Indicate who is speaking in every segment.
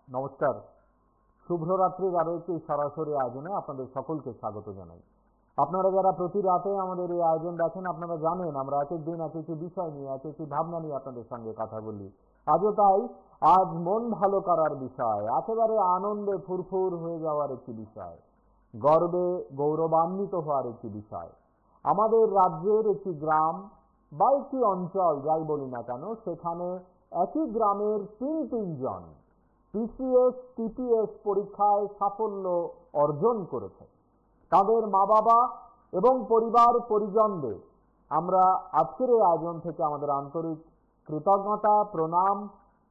Speaker 1: নমস্কার, শুভরাত্রির আরও একটি সরাসরি আয়োজনে আপনাদের সকলকে স্বাগত জানাই। আপনারা যারা প্রতি রাতে আমাদের এই আয়োজন দেখেন, আপনারা জানেন আমরা এক এক দিন এক একটি বিষয় নিয়ে, এক একটি ভাবনা নিয়ে আপনাদের সঙ্গে কথা বলি। আজও তাই, আজ মন ভালো করার বিষয়, একেবারে আনন্দে ফুরফুর হয়ে যাওয়ার একটি বিষয়, গর্বে গৌরবান্বিত হওয়ার একটি বিষয়। আমাদের রাজ্যের একটি গ্রাম বা একটি অঞ্চল যাই বলি না কেন, সেখানে একই গ্রামের তিনজন পিসিএস টিপিএস পরীক্ষায় সাফল্য অর্জন করেছে। তাদের মা বাবা এবং পরিবার পরিজনদের আমরা আজকের এই আয়োজন থেকে আমাদের আন্তরিক কৃতজ্ঞতা, প্রণাম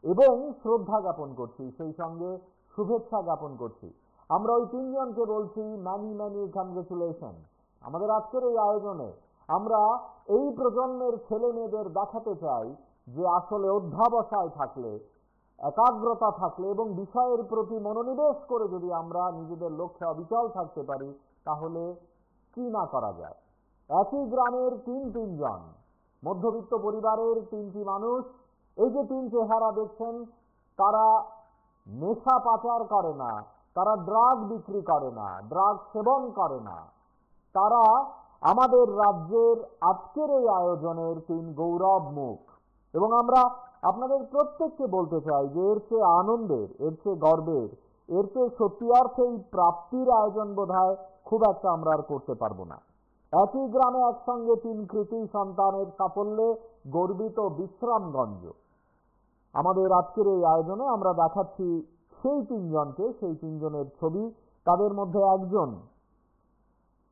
Speaker 1: এবং শ্রদ্ধা জ্ঞাপন করছি, সেই সঙ্গে শুভেচ্ছা জ্ঞাপন করছি। আমরা ওই তিনজনকে বলছি ম্যানি কংগ্রেচুলেশন। আমাদের আজকের এই আয়োজনে আমরা এই প্রজন্মের ছেলে মেয়েদের দেখাতে চাই যে আসলে অধ্যাবসায় থাকলে, একাগ্রতা থাকলে এবং বিষয়ের প্রতি মনোনিবেশ করে যদি আমরা নিজেদের লক্ষ্যে অবিচল থাকতে পারি, তাহলে কি না করা যায়। একই গ্রামের তিনজন মধ্যবিত্ত পরিবারের তিনটি মানুষ, এই যে তিন চেহারা দেখছেন, তারা নেশা পাচার করে না, তারা ড্রাগ বিক্রি করে না, ড্রাগ সেবন করে না, তারা আমাদের রাজ্যের আজকের এই আয়োজনের তিন গৌরব মুখ। এবং আমরা আপনাদের প্রত্যেককে বলতে চাই যে এর চেয়ে আনন্দের, এর চেয়ে গর্বের, এর চেয়ে সত্যি অর্থেই প্রাপ্তির আয়োজন বোধহয় খুব একটা আমরা আর করতে পারবো না। একই গ্রামে একসঙ্গে তিন কৃতি সন্তানের সাফল্যে গর্বিত বিশ্রামগঞ্জ। আমাদের আজকের এই আয়োজনে আমরা দেখাচ্ছি সেই তিনজনকে, সেই তিনজনের ছবি। তাদের মধ্যে একজন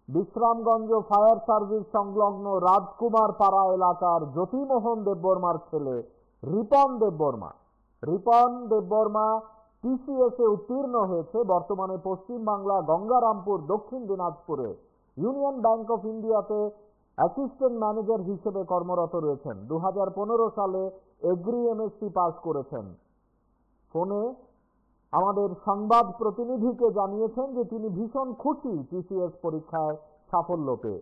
Speaker 1: বিশ্রামগঞ্জ ফায়ার সার্ভিস সংলগ্ন রাজকুমার পাড়া এলাকার জ্যোতিমোহন দেববর্মার ছেলে রিপন দেববর্মা। রিপন দেববর্মা পিসিএস এ উত্তীর্ণ হয়েছে। বর্তমানে পশ্চিমবাংলা গঙ্গারামপুর দক্ষিণ দিনাজপুরে ইউনিয়ন ব্যাংক অফ ইন্ডিয়াতে অ্যাসিস্ট্যান্ট ম্যানেজার হিসেবে কর্মরত রয়েছেন। 2015 সালে এগ্রি এমএসসি পাস করেছেন। ফোনে আমাদের সংবাদ প্রতিনিধিকে জানিয়েছেন যে তিনি ভীষণ খুশি টিসিএস পরীক্ষায় সাফল্য পেয়ে।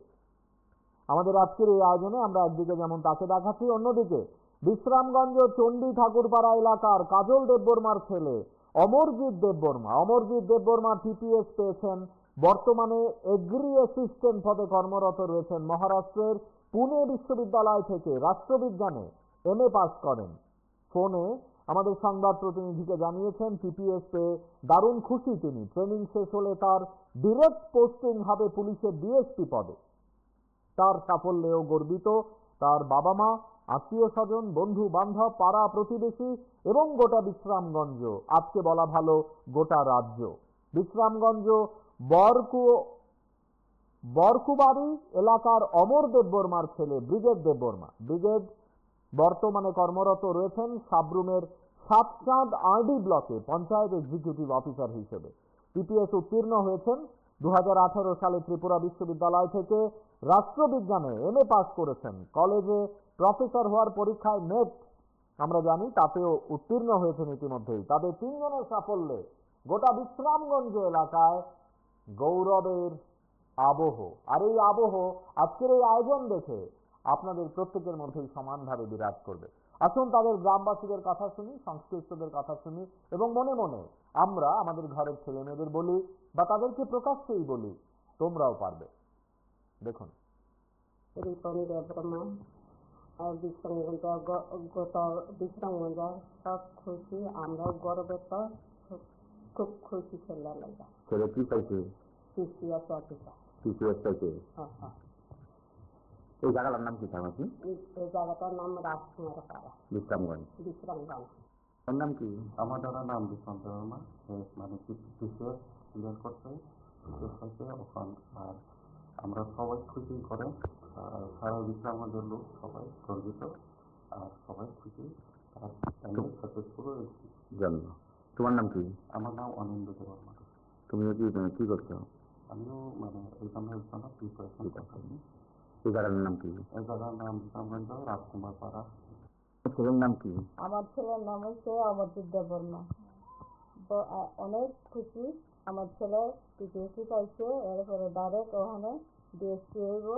Speaker 1: আমাদের আজকের এই আয়োজনে আমরা একদিকে যেমন তাকে দেখাচ্ছি, অন্যদিকে বিশ্রামগঞ্জ চণ্ডী ঠাকুরপাড়া এলাকার কাজল দেববর্মার ছেলে অমরজিৎ দেববর্মা। অমরজিৎ দেববর্মা টিপিএস পেয়েছেন। বর্তমানে এগ্রি অ্যাসিস্ট্যান্ট পদে কর্মরত রয়েছেন। মহারাষ্ট্রের পুনে বিশ্ববিদ্যালয় থেকে রাষ্ট্রবিজ্ঞানে এমএ পাস করেন। ফোনে আমাদের সংবাদ প্রতিনিধিকে জানিয়েছেন টিপিএস পেয়ে দারুণ খুশি তিনি। ট্রেনিং শেষ হলে তার ডিরেক্ট পোস্টিং হবে পুলিশের ডিএসপি পদে। তার সাফল্যেও গর্বিত তার বাবা মা, আত্মীয় স্বজন, বন্ধু বান্ধব, পাড়া প্রতিবেশী এবং গোটা বিশ্রামগঞ্জ, আজকে বলা ভালো গোটা রাজ্য। বিশ্রামগঞ্জ বরকুবাড়ি এলাকার অমর দেববর্মার ছেলে ব্রিগেড দেববর্মা। ব্রিগেড বর্তমানে কর্মরত রয়েছেন সাবরুমের সাতচাঁদ আরডি ব্লকে পঞ্চায়েত এক্সিকিউটিভ অফিসার হিসেবে। টিপিএস উত্তীর্ণ হয়েছেন। 2018 সালে ত্রিপুরা বিশ্ববিদ্যালয় থেকে রাষ্ট্রবিজ্ঞানে এমএ পাস করেছেন। কলেজে প্রফেসর হওয়ার পরীক্ষায় নেট আমরা জানি, তাতেও উত্তীর্ণ হয়েছেন ইতিমধ্যেই। তাদের তিনজনের সাফল্যে গোটা বিশ্রামগঞ্জ এলাকায় গৌরবের আবহ। আর এই আবহ আজকের এই আয়োজন দেখে আপনাদের প্রত্যেকের মধ্যেই সমানভাবে বিরাজ করবে। আসুন তাদের গ্রামবাসীদের কথা শুনি, সংশ্লিষ্টদের কথা শুনি এবং মনে মনে আমরা আমাদের ঘরের ছেলে মেয়েদের বলি বা তাদেরকে প্রকাশ্যেই বলি, তোমরাও পারবে। দেখুন,
Speaker 2: রিপন দেববর্মা গোটা বিশ্রামগঞ্জ সব খুশি, আমরাও গর্বিত, খুব খুশি ছেলে লাগা।
Speaker 1: ছেলে কি পাইছে?
Speaker 2: PCS officer.
Speaker 1: পিসিএস পাইছে।
Speaker 2: হ্যাঁ।
Speaker 1: এই জায়গাটার নাম কি থাকি?
Speaker 2: এই জায়গাটার নাম রাজকুমার পাড়া, বিশ্রামগঞ্জ।
Speaker 1: ওর নাম কি?
Speaker 3: আমার দাদার নাম রিপন দেববর্মা, মানে পিসিএস ক্লিয়ার করছে, পিসিএস হয়েছে ওখান। আর আমরা সবাই খুশি করে, সারা বিশ্রামগঞ্জের লোক সবাই গর্বিত আর সবাই খুশি। আর সাকসেসফুল
Speaker 1: জন্ম। তোমার নাম কি?
Speaker 3: আমার নাম অনিন্দ দেববর্মা।
Speaker 1: তুমি কি করছো?
Speaker 3: আমিও মানে এক্সামের জন্য প্রিপারেশন করছি।
Speaker 1: এই জায়গার নাম কি?
Speaker 3: এই জায়গার নাম বিশ্রামগঞ্জ রাজকুমার পাড়া।
Speaker 1: ছেলের নাম কি?
Speaker 2: আমার ছেলের নাম হচ্ছে অমরজিৎ দেববর্মা। তো অনেক খুশি, আমার ছেলে টিপিএসসি পাইছে, এরপরে ডাইরেক্ট ওখানে ডিএসপি হইব।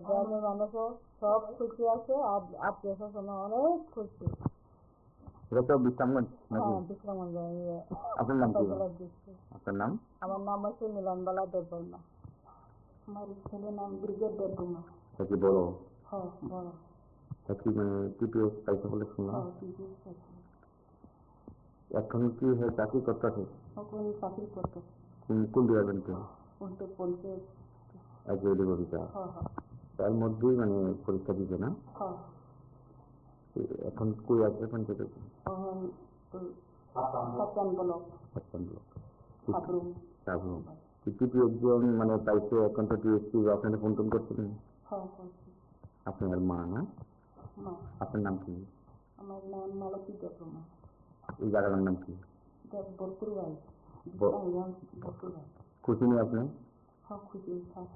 Speaker 2: গ্রামের মানুষও সব খুশি আছে, আর আত্মীয় স্বজন অনেক খুশি।
Speaker 4: এটা তো বিশ্রামগঞ্জ নাকি?
Speaker 2: হ্যাঁ বিশ্রামগঞ্জ
Speaker 4: আপনার নাম কি?
Speaker 2: জেলার দিচ্ছি।
Speaker 4: আপনার নাম?
Speaker 2: আমার নাম হচ্ছে মিলনবালা দেববর্মা। আমার ছেলের নাম ব্রিগেড দেববর্মা।
Speaker 4: এটা কি বড়?
Speaker 2: হ্যাঁ বড়।
Speaker 4: এটা কি মানে টিপিএস পাইছে বলে শুনলাম।
Speaker 2: হ্যাঁ টিপিএস পাইছে।
Speaker 4: এখন কি হয়ে চাকরি করতেছে?
Speaker 2: এখন চাকরি করতে
Speaker 4: কোন ডিপার্টমেন্টে?
Speaker 2: উল্টো পঞ্চায়েত।
Speaker 4: Agriculture officer.
Speaker 2: হ্যাঁ হ্যাঁ
Speaker 4: তার মধ্যেই মানে পরীক্ষা দিবে না?
Speaker 2: হ্যাঁ।
Speaker 4: এখন কই আছে পঞ্চায়েতে?
Speaker 2: এখন সাতান ব্লক সাবরুম।
Speaker 4: তারপর টিপিএস মানে পাইছে এখন তো টিএসপি আপনারা ফোন টোন করছিলেন?
Speaker 2: হ্যাঁ করছি।
Speaker 4: আপনার মা না?
Speaker 2: মা।
Speaker 4: আপনার নাম কি?
Speaker 2: আমার নাম মালতী দেববর্মা।
Speaker 4: এই জায়গাটার নাম কি?
Speaker 2: বরপুর বাড়ি। বরপুর বাড়ি।
Speaker 4: খুশি নেই আপনি?
Speaker 2: হ্যাঁ খুশি থাক।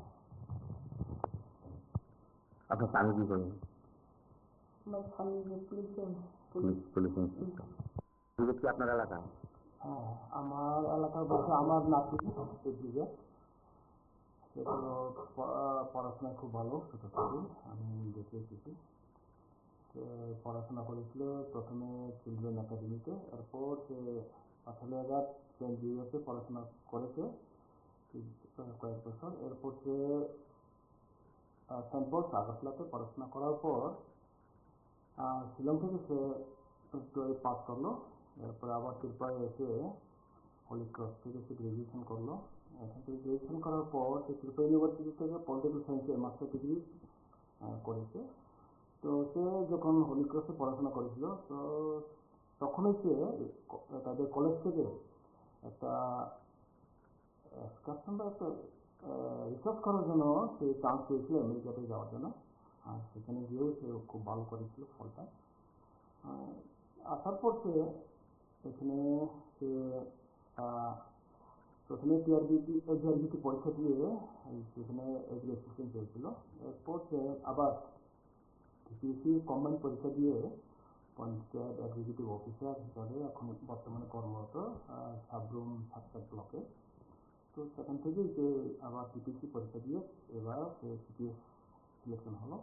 Speaker 4: আপনার স্বামী কি করেন?
Speaker 2: আমার স্বামী
Speaker 4: পুলিশ কি আপনার এলাকা?
Speaker 1: হ্যাঁ আমার এলাকার বলতে আমার নাতি এদিকে সে তো পড়াশোনায় খুব ভালো ছোট থেকে আমি দেখে এসেছি। সে পড়াশোনা করেছিল প্রথমে চিলড্রেন একাডেমিতে, এরপর সে পাঠালিয়াঘাট সেন্ট জেভিয়ার্সে পড়াশোনা করেছে কয়েক বছর। এরপর সে সেন্ট পলস আগরতলাতে পড়াশোনা করার পর শিলং থেকে সে 12 পাস করলো। এরপরে আবার ত্রিপুরায় এসে হলি ক্রস থেকে সে গ্রাজুয়েশন করলো। এখান থেকে গ্রাজুয়েশন করার পর সে ত্রিপুরা ইউনিভার্সিটি থেকে পলিটিক্যাল সায়েন্সে মাস্টার ডিগ্রি করেছে। তো সে যখন হলি ক্রসে পড়াশোনা করেছিল তো তখনই সে তাদের কলেজ থেকে একটা এক্সকারশন বা একটা রিসার্চ করার জন্য সে চান্স পেয়েছিল আমেরিকাতে যাওয়ার জন্য। আর সেখানে গিয়েও সে খুব ভালো করেছিল ফলটা। আসার পর সে এখানে সে প্রথমে জিআরবিটি পরীক্ষা দিয়ে সেখানে এগ্রি অ্যাসিস্ট্যান্ট পেয়েছিল। এরপর সে আবার টিপিএসসি কম্বাইন্ড পরীক্ষা দিয়ে পঞ্চায়েত এক্সিকিউটিভ অফিসার হিসাবে এখন বর্তমানে কর্মরত সাবরুম সাতকাট ব্লকে। তো সেখান থেকেই সে আবার টিপিএসসি পরীক্ষা দিয়ে এবার সে টিপিএস সিলেকশন হলো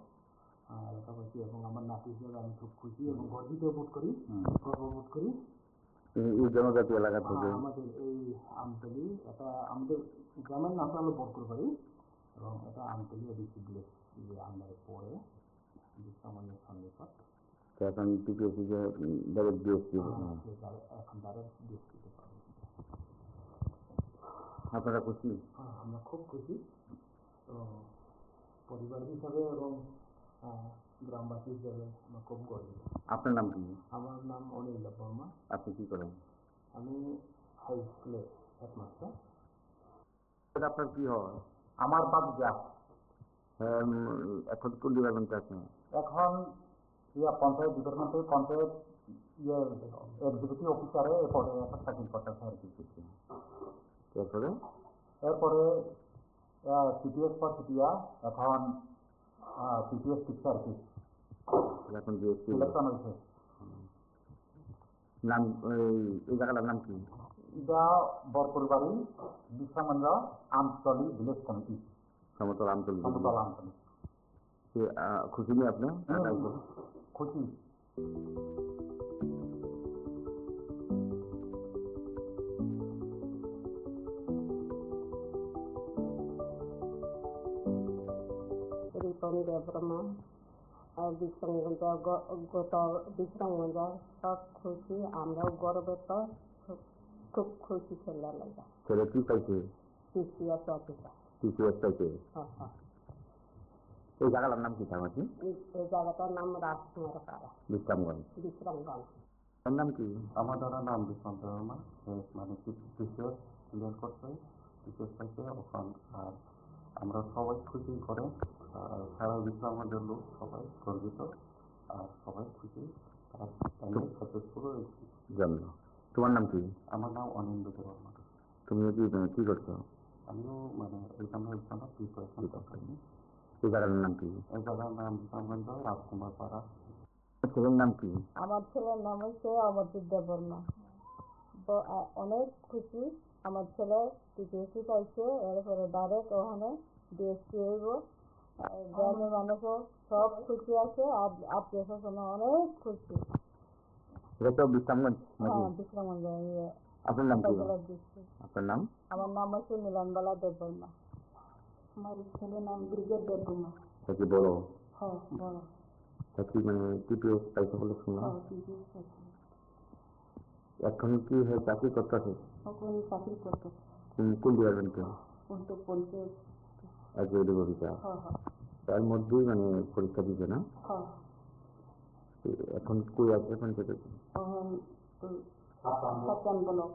Speaker 1: এলাকাবাসী এবং আমার নাতি হিসেবে আমি খুব খুশি এবং গর্ববোধ করি।
Speaker 4: এই জনজাতি এলাকা থেকে
Speaker 1: আমাদের এই আমতলি, এটা আমাদের গ্রামের নামটা হলো বরপুর বাড়ি এবং এটা আমতলি এডিসি ভিলেজ আন্ডারে পড়ে বিশ্রামগঞ্জ সন্নিকট।
Speaker 4: এখন টিপিএসসি যে ডাইরেক্ট ডিএসপি
Speaker 1: এখন ডাইরেক্ট ডিএসপিতে পাবে।
Speaker 4: আপনারা খুশি?
Speaker 1: হ্যাঁ আমরা খুব খুশি। তো পরিবার হিসাবে এবং গ্রামবাসী হিসাবে আমরা খুব গর্বিত।
Speaker 4: আপনার নাম কি?
Speaker 1: আমার নাম অনিল দেববর্মা।
Speaker 4: আপনি কি করেন?
Speaker 1: আমি হাই স্কুলে হেডমাস্টার।
Speaker 4: আপনার কি হয়?
Speaker 1: আমার বাদ যা
Speaker 4: এখন কোন ডিপার্টমেন্টে আছেন?
Speaker 1: এখন পঞ্চায়েত ডিপার্টমেন্টে পঞ্চায়েত এক্সিকিউটিভ অফিসারে এরপরে এখন চাকরি করতেছে আর কি। এরপরে সিটিএস পর সিটিআর এখন সিটিএস শিক্ষা আর কি
Speaker 4: এখন ডিএসপি
Speaker 1: সিলেকশন হয়েছে।
Speaker 4: নাম এই জায়গাটার নাম কি?
Speaker 1: এটা বরপুর বাড়ি বিশ্রামগঞ্জ আমতলি ভিলেজ কমিটি।
Speaker 4: সমতল আমতলি। খুশি নেই আপনি?
Speaker 1: খুশি।
Speaker 2: রিপন দেববর্মা বিশ্রামগঞ্জ বিশ্রামগঞ্জ সব খুশি, আমরাও গর্বিত, খুব খুশি ছেলে লাগা।
Speaker 4: ছেলে কি পাইছে?
Speaker 2: TCS officer.
Speaker 4: টিসিএস পাইছে।
Speaker 2: হ্যাঁ হ্যাঁ।
Speaker 4: এই জায়গাটার নাম কি থামাছি?
Speaker 2: এই জায়গাটার নাম রাজকুমার পাড়া
Speaker 4: বিশ্রামগঞ্জ।
Speaker 1: তার নাম কি? আমার দাদার নাম বিশ্বন্ত বর্মা। মানে টিসিএস ক্লিয়ার করছে, টিসিএস পাইছে ওখান। আর আমরা সবাই খুশি করে সারা বিশ্রামগঞ্জের লোক সবাই গর্বিত আর সবাই খুশি। সাকসেসফুল হয়েছি।
Speaker 4: তোমার নাম কি?
Speaker 1: আমার নাম অনিন্দ বর্মা।
Speaker 4: তুমি কি করছো?
Speaker 1: আমিও মানে এখানে প্রিপারেশন করছি।
Speaker 4: এই জায়গার নাম কি?
Speaker 1: এই জায়গার নাম বিশ্রামগঞ্জ রাজকুমার পাড়া।
Speaker 4: ছেলের নাম কি?
Speaker 2: আমার ছেলের নাম হচ্ছে অমরজিৎ দেববর্মা। অনেক খুশি, আমার ছেলে টিপিএসসি পাইছে, এরপরে ডাইরেক্ট ওখানে ডিএসপি হইব। গ্রামের মানুষও সব খুশি আছে আর আত্মীয় স্বজন অনেক খুশি।
Speaker 4: এটা তো বিশ্রামগঞ্জ নাকি?
Speaker 2: হ্যাঁ বিশ্রামগঞ্জ
Speaker 4: আপনার নাম কি?
Speaker 2: জেলার ডিস্ট্রিক্ট।
Speaker 4: আপনার নাম?
Speaker 2: আমার নাম হচ্ছে মিলনবালা দেববর্মা। আমার ছেলের নাম ব্রিগেড দেববর্মা।
Speaker 4: এটা কি বড়?
Speaker 2: হ্যাঁ বড়।
Speaker 4: এটা কি মানে টিপিএস পাইছে বলে শুনলাম।
Speaker 2: হ্যাঁ টিপিএস আছে।
Speaker 4: এখন কি চাকরি করতেছে?
Speaker 2: এখন চাকরি করতে
Speaker 4: কোন ডিপার্টমেন্টে?
Speaker 2: কিন্তু পরিচয়।
Speaker 4: Agriculture officer.
Speaker 2: হ্যাঁ হ্যাঁ
Speaker 4: তার মধ্যেই মানে পরীক্ষা দিবে না?
Speaker 2: হ্যাঁ।
Speaker 4: এখন কই আছে এখন সেটা?
Speaker 2: এখন সাতটান ব্লক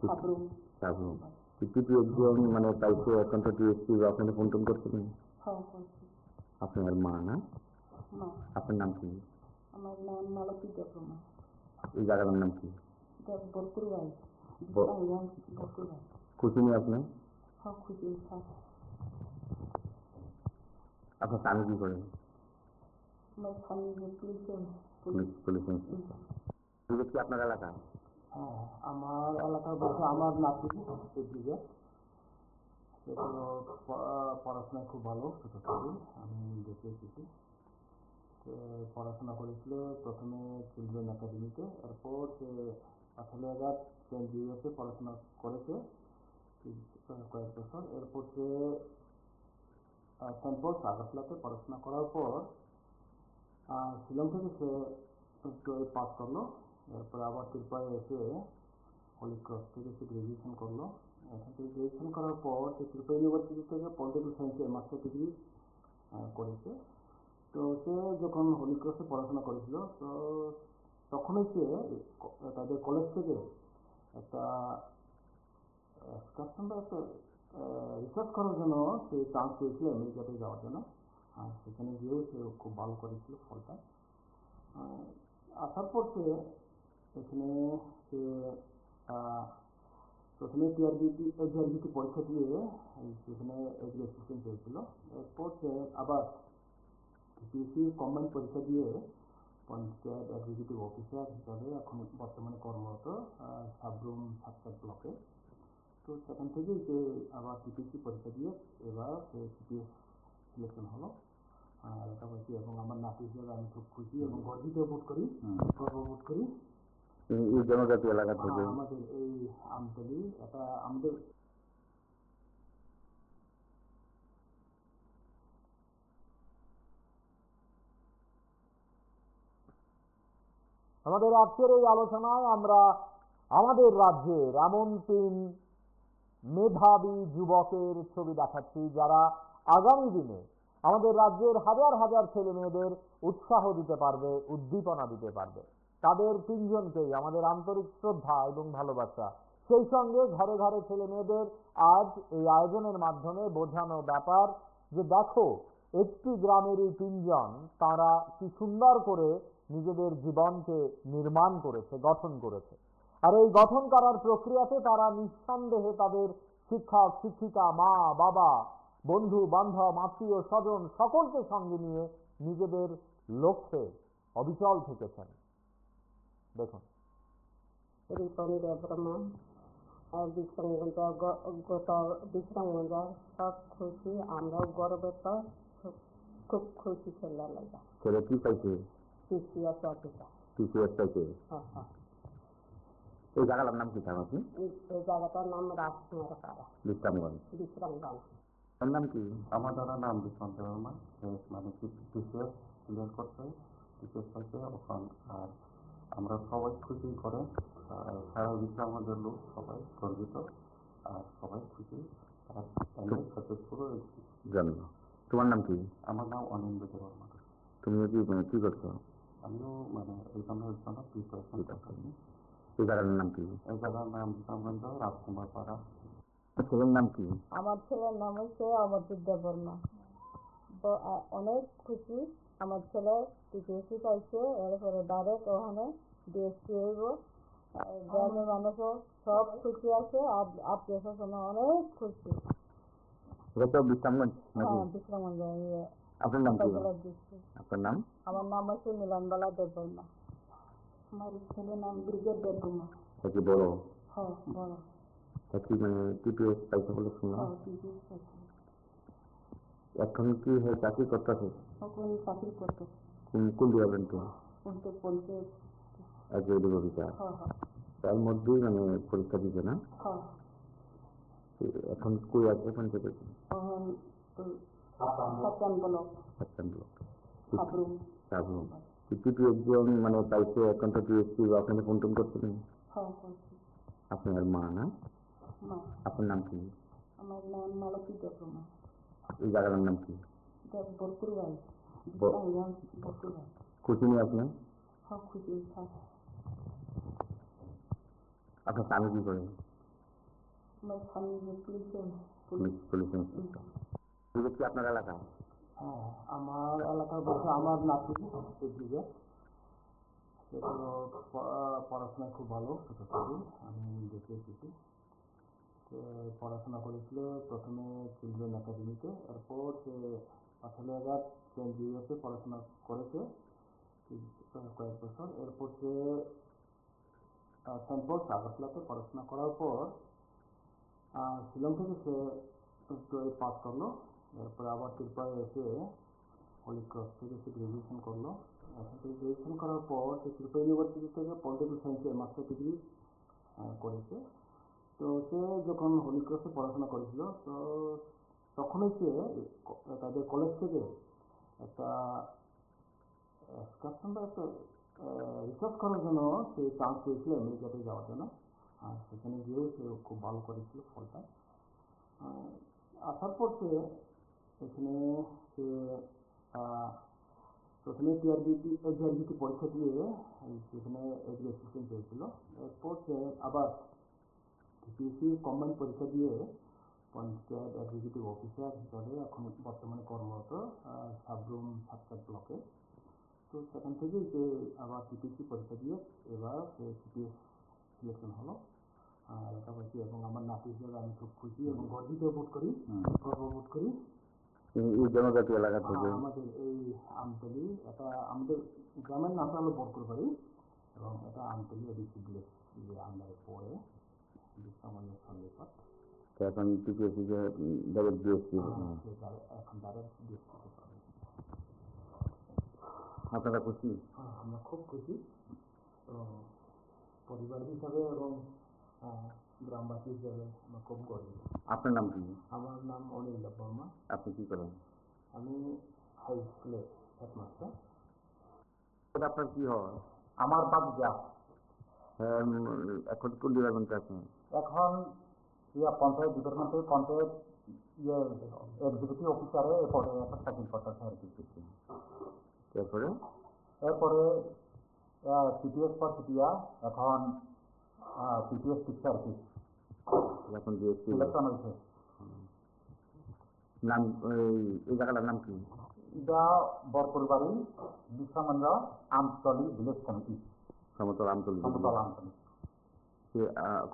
Speaker 2: সাবরুম।
Speaker 4: সাবরুম। টিপিএস মানে পাইছে এখন তো টিএসপি আপনাকে ফোন টোন করছিলেন?
Speaker 2: হ্যাঁ করছি।
Speaker 4: আপনার মা না?
Speaker 2: মা।
Speaker 4: আপনার নাম কি?
Speaker 2: আমার নাম মালতী দেববর্মা।
Speaker 4: এই জায়গার নাম কি?
Speaker 2: বরকুর ভাই। বরকুর ভাই।
Speaker 4: খুশি নেই আপনি?
Speaker 2: হ্যাঁ খুশি। হ্যাঁ
Speaker 4: আপনার স্বামী কি করেন?
Speaker 2: আমার স্বামী
Speaker 4: পুলিশ কি আপনার এলাকা?
Speaker 1: হ্যাঁ আমার এলাকার বলতে আমার নাতি দিকে সেগুলো পড়াশোনায় খুব ভালো ছোট থেকে আমি দেখে এসেছি। পড়াশোনা করেছিল প্রথমে চিলড্রেন একাডেমিতে, এরপর সে 18,000 সেন্ট ইউএসএ পড়াশোনা করেছে কয়েক বছর। এরপর সে সেন্ট পলস আগরতলাতে পড়াশোনা করার পর শিলং থেকে সে 12 পাস করলো। এরপরে আবার ত্রিপুরায় এসে হলি ক্রস থেকে সে গ্রাজুয়েশন করলো। এখান থেকে গ্রাজুয়েশন করার পর সে ত্রিপুরা ইউনিভার্সিটি থেকে পলিটিক্যাল সায়েন্সে মাস্টার ডিগ্রি করেছে। তো সে যখন হলি ক্রসে পড়াশোনা করেছিল তো তখনই সে তাদের কলেজ থেকে একটা এক্সকারশন বা একটা রিসার্চ করার জন্য সে চান্স পেয়েছিল আমেরিকাতে যাওয়ার জন্য। আর সেখানে গিয়েও সে খুব ভালো করেছিল ফলটা। আসার পর সে এখানে সে প্রথমে টিআরবিটি পরীক্ষা দিয়ে সেখানে এগ্রি অ্যাসিস্ট্যান্ট পেয়েছিল। এরপর সে আবার টিপিএসসি কম্বাইন পরীক্ষা দিয়ে পঞ্চায়েত এক্সিকিউটিভ অফিসার হিসাবে এখন বর্তমানে কর্মরত সাবরুম সাতটা ব্লকে। তো সেখান থেকেই সে আবার টিপিএসসি পরীক্ষা দিয়ে এবার সে টিপিএস সিলেকশন হলো। এটা বলছি এবং আমার নাতি হিসেবে আমি খুব খুশি এবং গর্বিত বোধ করি, গর্ববোধ করি।
Speaker 4: এই জনজাতি এলাকা থেকে
Speaker 1: আমাদের এই আমতলী এটা আমাদের আমাদের আজকের এই আলোচনায় আমরা আমাদের রাজ্যের এমন 3 মেধাবী যুবকের ছবি দেখাচ্ছি যারা আগামী দিনে আমাদের রাজ্যের হাজার হাজার ছেলে মেয়েদের উৎসাহ দিতে পারবে, উদ্দীপনা দিতে পারবে। তাদের 3 জনকেই আমাদের আন্তরিক শ্রদ্ধা এবং ভালোবাসা। সেই সঙ্গে ঘরে ঘরে ছেলে মেয়েদের আজ এই আয়োজনের মাধ্যমে বোঝানো ব্যাপার যে দেখো একটি গ্রামেরই 3 জন তারা কি সুন্দর করে নিজেদের জীবনকে নির্মাণ করেছে, গঠন করেছে। আর এই গঠন করার প্রক্রিয়াতে তারা নিঃসন্দেহে তাদের শিক্ষক শিক্ষিকা, মা বাবা, বন্ধু বান্ধব, আত্মীয় স্বজন সকলকে সঙ্গে নিয়ে নিজেদের লক্ষ্যে অবিচল থেকেছেন। দেখুন
Speaker 2: রিপন দেববর্মা বিশ্রামগঞ্জ গোটা বিশ্রামগঞ্জ সব খুশি, আমরাও গর্বিত, খুব খুশি ছেলে লাগা।
Speaker 4: ছেলে কি পাইছে?
Speaker 2: TPS officer.
Speaker 4: টিপিএস পাইছে।
Speaker 2: হ্যাঁ হ্যাঁ।
Speaker 4: এই জায়গাটার নাম কি থাকা?
Speaker 2: এই জায়গাটার নাম রাজকুমার পাড়া,
Speaker 4: বিশ্রামগঞ্জ।
Speaker 2: বিশ্রামগঞ্জ।
Speaker 3: তার নাম কি? আমার দাদার নাম বিশ্বন্ত বর্মা। মানে টিপিএস ক্লিয়ার করছে, টিপিএস পাইছে ওখান। আর আমরা সবাই খুশি করে সারা বিশ্রামগঞ্জের লোক সবাই গর্বিত আর সবাই খুশি। আর সাকসেসফুল হয়েছি।
Speaker 4: জানো তোমার নাম কি?
Speaker 3: আমার নাম অনিন্দ বর্মা।
Speaker 4: তুমি কি করছো?
Speaker 3: আমিও মানে এখানের জন্য প্রিপারেশন করছি।
Speaker 4: এই জায়গার নাম কি?
Speaker 3: এই জায়গার নাম বিশ্রামগঞ্জ রাজকুমার পাড়া।
Speaker 4: ছেলের নাম কি?
Speaker 2: আমার ছেলের নাম হচ্ছে অমরজিৎ দেববর্মা। অনেক খুশি, আমার ছেলে টিপিএসসি পাইছে, এরপরে ডাইরেক্ট ওখানে ডিএসপি হইব। গ্রামের মানুষও সব খুশি আছে, আর আত্মীয় স্বজন অনেক খুশি।
Speaker 4: এটা তো বিশ্রামগঞ্জ নাকি?
Speaker 2: হ্যাঁ বিশ্রামগঞ্জ।
Speaker 4: আপনার নাম কি? আপনার নাম?
Speaker 2: আমার নাম হচ্ছে মিলনবালা দেববর্মা। আমার ছেলের নাম ব্রিগেড দেববর্মা।
Speaker 4: এটা কি বড়?
Speaker 2: হ্যাঁ বড়।
Speaker 4: এটা কি মানে টিপিএস পাইছে বলে শুনলাম।
Speaker 2: হ্যাঁ টিপিএস পাইছে।
Speaker 4: এখন কি চাকরি করতেছে?
Speaker 2: এখন চাকরি করতে
Speaker 4: কোন ডিপার্টমেন্টে?
Speaker 2: কিন্তু পরিচয়।
Speaker 4: এক্সিকিউটিভ অফিসার
Speaker 2: হ্যাঁ হ্যাঁ
Speaker 4: তার মধ্যেই মানে পরীক্ষা দিবে না?
Speaker 2: হ্যাঁ
Speaker 4: এখন কই আছে, এখন কোথায়?
Speaker 2: এখন সাতটান ব্লক সাবরুম
Speaker 4: সাবরুম কিছু একজন মানে পাইছে, এখন তো টিএসপি আপনাকে ফোন টোন করছিলেন?
Speaker 2: হ্যাঁ করছি
Speaker 4: আপনার মা না?
Speaker 2: মা
Speaker 4: আপনার নাম কি?
Speaker 2: আমার নাম মালতী দেবরমা
Speaker 4: এই জায়গাটার নাম কি?
Speaker 2: বরকুর ভাই বরকুর ভাই
Speaker 4: খুশি নেই আপনি?
Speaker 2: হ্যাঁ খুশি হ্যাঁ
Speaker 4: আপনার স্বামী কি করেন?
Speaker 2: আমার স্বামী পুলিশে
Speaker 4: পুলিশ এটা কি আপনার এলাকা?
Speaker 1: হ্যাঁ, আমার এলাকার বলতে আমার নাতি দিকে সেটা পড়াশোনায় খুব ভালো ছোটো থেকে আমি দেখে এসেছি। পড়াশোনা করেছিল প্রথমে চিলড্রেন একাডেমিতে, এরপর সে পাঠালিয়াঘাট সেন্ট জেভিয়ার্সে পড়াশোনা করেছে কয়েক বছর। এরপর সে সেন্ট পলস আগরতলাতে পড়াশোনা করার পর শিলং থেকে সে 12 পাস করলো। এরপরে আবার ত্রিপুরায় এসে হলি ক্রস থেকে সে গ্রাজুয়েশন করলো। এখান থেকে গ্রাজুয়েশন করার পর সে ত্রিপুরা ইউনিভার্সিটি থেকে পলিটিক্যাল সায়েন্সে মাস্টার ডিগ্রি করেছে। তো সে যখন হলি ক্রসে পড়াশোনা করেছিল তো তখনই সে তাদের কলেজ থেকে একটা এক্সকারশন বা একটা রিসার্চ করার জন্য সে চান্স পেয়েছিল আমেরিকাতে যাওয়ার জন্য। আর সেখানে গিয়ে সে খুব ভালো করেছিল ফলটা। আসার পর সে এখানে সে প্রথমে টিআরবিটি পরীক্ষা দিয়ে সেখানে এডুকেশন পেয়েছিল। এরপর সে আবার টিপিএসসি কম্বাইন্ড পরীক্ষা দিয়ে পঞ্চায়েত এক্সিকিউটিভ অফিসার হিসাবে এখন বর্তমানে কর্মরত সাবরুম সাতকাট ব্লকে। তো সেখান থেকে যে আবার টিপিএসসি পরীক্ষা দিয়ে এবার সে সিপিএস সিলেকশন হলো এলাকাবাসী এবং আমার নাতি হিসেবে আমি খুব খুশি এবং গর্ববোধ করি।
Speaker 4: এই জনজাতি এলাকা থেকে
Speaker 1: আমাদের এই আমতলি, এটা আমাদের গ্রামের নামটা হলো বরকুরবাড়ি এবং এটা আমতলি এডিসি ভিলেজ আন্ডারে পড়ে বিশ্রামণের সন্নিকট।
Speaker 4: এখন টিপিএসসি ডাইরেক্ট ডিএসপি
Speaker 1: এখন ডাইরেক্ট ডিএসপি।
Speaker 4: আপনারা খুশি?
Speaker 1: হ্যাঁ, আমরা খুব খুশি। তো পরিবার হিসাবে এবং গ্রামবাসী হিসাবে আমরা খুব গর্বিত।
Speaker 4: আপনার নাম কি?
Speaker 1: আমার নাম অনিল বর্মা।
Speaker 4: আপনি কি করেন?
Speaker 1: আমি হাই স্কুলে হেডমাস্টার।
Speaker 4: আপনার কি হয়?
Speaker 1: আমার বাচ্চা
Speaker 4: এখন কোন ডিপার্টমেন্টে আছেন?
Speaker 1: এখন পঞ্চায়েত ডিপার্টমেন্টে পঞ্চায়েত এক্সিকিউটিভ অফিসারে এরপরে একটা চাকরি করতেছে আর কি। এরপরে সিপিএস পর সিপিআর, এখন সিপিএস টিচার কি
Speaker 4: এখন ডিএসপি
Speaker 1: সিলেকশন হয়েছে।
Speaker 4: নাম এই জায়গাটার নাম কি?
Speaker 1: এটা বরকুরবাড়ি বিশ্রামঞ্জ আমতলি ভিলেজ কমিটি।
Speaker 4: সমতল আমতলি।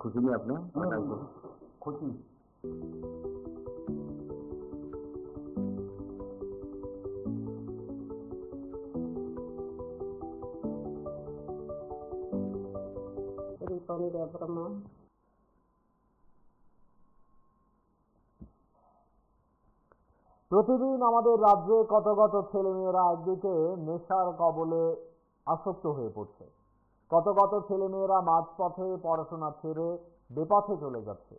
Speaker 4: খুশি নেই আপনি?
Speaker 1: খুশি।
Speaker 2: দেবরমা
Speaker 1: প্রতিদিন আমাদের রাজ্যে কত কত ছেলেমেয়েরা একদিকে নেশার কবলে আসক্ত হয়ে পড়ছে, কত কত ছেলেমেয়েরা মাঝপথে পড়াশোনা ছেড়ে বেপথে চলে যাচ্ছে।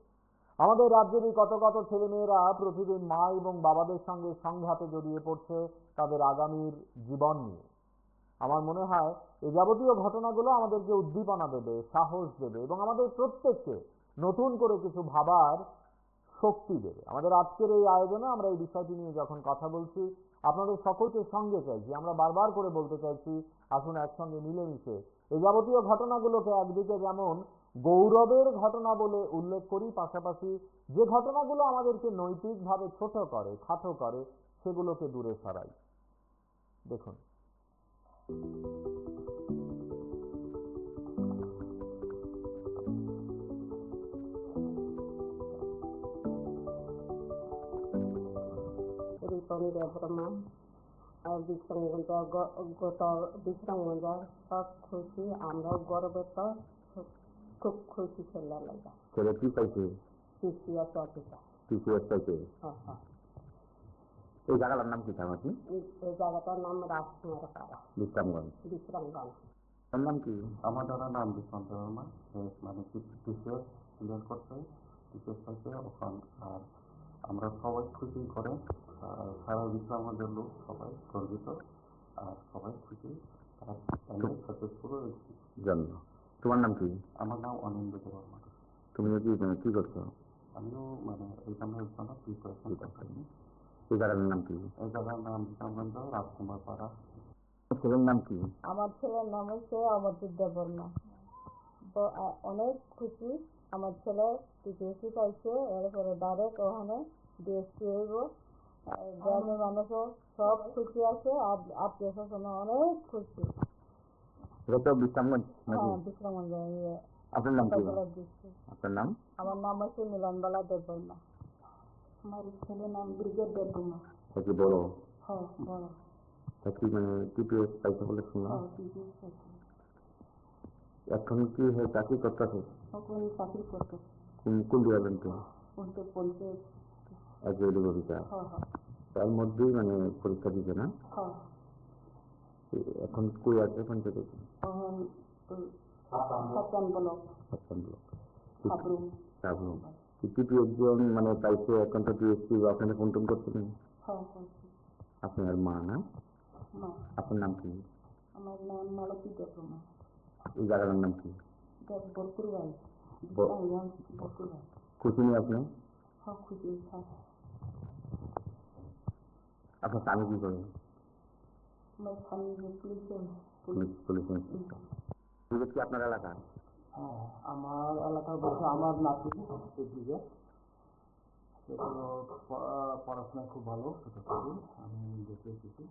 Speaker 1: আমাদের রাজ্যেরই কত কত ছেলেমেয়েরা প্রতিদিন মা এবং বাবাদের সঙ্গে সংঘাতে জড়িয়ে পড়ছে তাদের আগামীর জীবন নিয়ে। আমার মনে হয় এই যাবতীয় ঘটনাগুলো আমাদেরকে উদ্দীপনা দেবে, সাহস দেবে এবং আমাদের প্রত্যেককে নতুন করে কিছু ভাবার শক্তি দেবে। আমাদের আজকের এই আয়োজনে আমরা এই বিষয়টি নিয়ে যখন কথা বলছি আপনাদের সকলকে সঙ্গে চাইছি, আমরা বারবার করে বলতে চাইছি আসুন একসঙ্গে মিলেমিশে এই যাবতীয় ঘটনাগুলোকে একদিকে যেমন গৌরবের ঘটনা বলে উল্লেখ করি, পাশাপাশি যে ঘটনাগুলো আমাদেরকে নৈতিকভাবে ছোট করে, খাটো করে, সেগুলোকে দূরে সরাই। দেখুন,
Speaker 2: রিপন দেবরমা আর বিশ্রামগঞ্জ বিশ্রামগঞ্জ সব খুশি, আমরাও গর্বিত, খুব খুশি ছেলে লাগা।
Speaker 4: ছেলে কি পাইছে?
Speaker 2: TCS officer.
Speaker 4: টিসিএস পাইছে।
Speaker 2: হ্যাঁ হ্যাঁ।
Speaker 4: এই জায়গাটার নাম কি?
Speaker 2: এই জায়গাটার নাম রাজকুমার পাড়া,
Speaker 4: বিশ্রামগঞ্জ।
Speaker 2: বিশ্রামগঞ্জ।
Speaker 4: আপনার নাম কি?
Speaker 3: আমার দাদার নাম বিশ্বন্ত বর্মা, মানে টিসিএস ক্লিয়ার করছে, টিসিএস পাইছে ওখান। আর আমরা সবাই খুশি করে, সারা বিশ্ব আমাদের লোক সবাই গর্বিত আর সবাই খুশি। আর আমি সাকসেসফুল হয়েছি।
Speaker 4: জন্ম। তোমার নাম কি?
Speaker 3: আমার নাম অনিন্দ বর্মা।
Speaker 4: তুমি কি করছো?
Speaker 3: আমিও মানে এখানের জন্য প্রিপারেশন করতেছি।
Speaker 4: এই জায়গাটার নাম কি?
Speaker 3: এই জায়গার নাম বিশ্বগঞ্জ রাজকুমার পাড়া।
Speaker 4: ছেলের নাম কি?
Speaker 2: আমার ছেলের নাম হচ্ছে অমরজিৎ দেববর্মা। অনেক খুশি, আমার ছেলে টিপিএসসি পাইছে, এরপরে ডাইরেক্ট ওখানে ডিএসসি হইব। গ্রামের মানুষও সব খুশি আছে, আর আত্মীয় স্বজন অনেক খুশি।
Speaker 4: এটা তো বিশ্রামগঞ্জ নাকি?
Speaker 2: হ্যাঁ, বিশ্রামগঞ্জ।
Speaker 4: আপনার নাম কি?
Speaker 2: ডিস্ট্রিক্ট।
Speaker 4: আপনার নাম?
Speaker 2: আমার নাম হচ্ছে মিলনবালা দেববর্মা। আমার ছেলের নাম ব্রিগেড দেববর্মা।
Speaker 4: তা কি বড়?
Speaker 2: হ্যাঁ, বড়।
Speaker 4: তা কি মানে টিপিএস পাইছে বলে শুনলাম।
Speaker 2: হ্যাঁ, টিপিএস পাইছে।
Speaker 4: এখন কি চাকরি করতেছে?
Speaker 2: এখন চাকরি করতে
Speaker 4: কোন ডিপার্টমেন্টে?
Speaker 2: উত্তর পঞ্চায়েত।
Speaker 4: Agriculture officer.
Speaker 2: হ্যাঁ, হ্যাঁ,
Speaker 4: তার মধ্যেই মানে পরীক্ষা দিবে না?
Speaker 2: হ্যাঁ।
Speaker 4: এখন কই আছে পঞ্চায়েতে?
Speaker 2: এখন সাতান ব্লক, সাবরুম।
Speaker 4: সাবরুম। টিপিএস মানে পাইছে, এখন তো টিএসসি ওখানে ফোন টোন করছিলেন?
Speaker 2: হ্যাঁ, পাইছে।
Speaker 4: আপনার মা না?
Speaker 2: মা।
Speaker 4: আপনার নাম কি?
Speaker 2: আমার নাম মালতী দেববর্মা।
Speaker 4: এই জায়গাটার নাম কি?
Speaker 2: বরপুর বাড়ি। বরপুর বাড়ি।
Speaker 4: খুশি নেই আপনি?
Speaker 2: হ্যাঁ, খুশি। হ্যাঁ।
Speaker 4: আপনার স্বামী কি করে?
Speaker 2: আমার স্বামী পুলিশে।
Speaker 4: পুলিশ কি আপনার এলাকা?
Speaker 1: হ্যাঁ, আমার এলাকা বলতে আমার নাতি এদিকে। সেটা পড়াশোনায় খুব ভালো, ছোটো থেকে আমি দেখে এসেছি।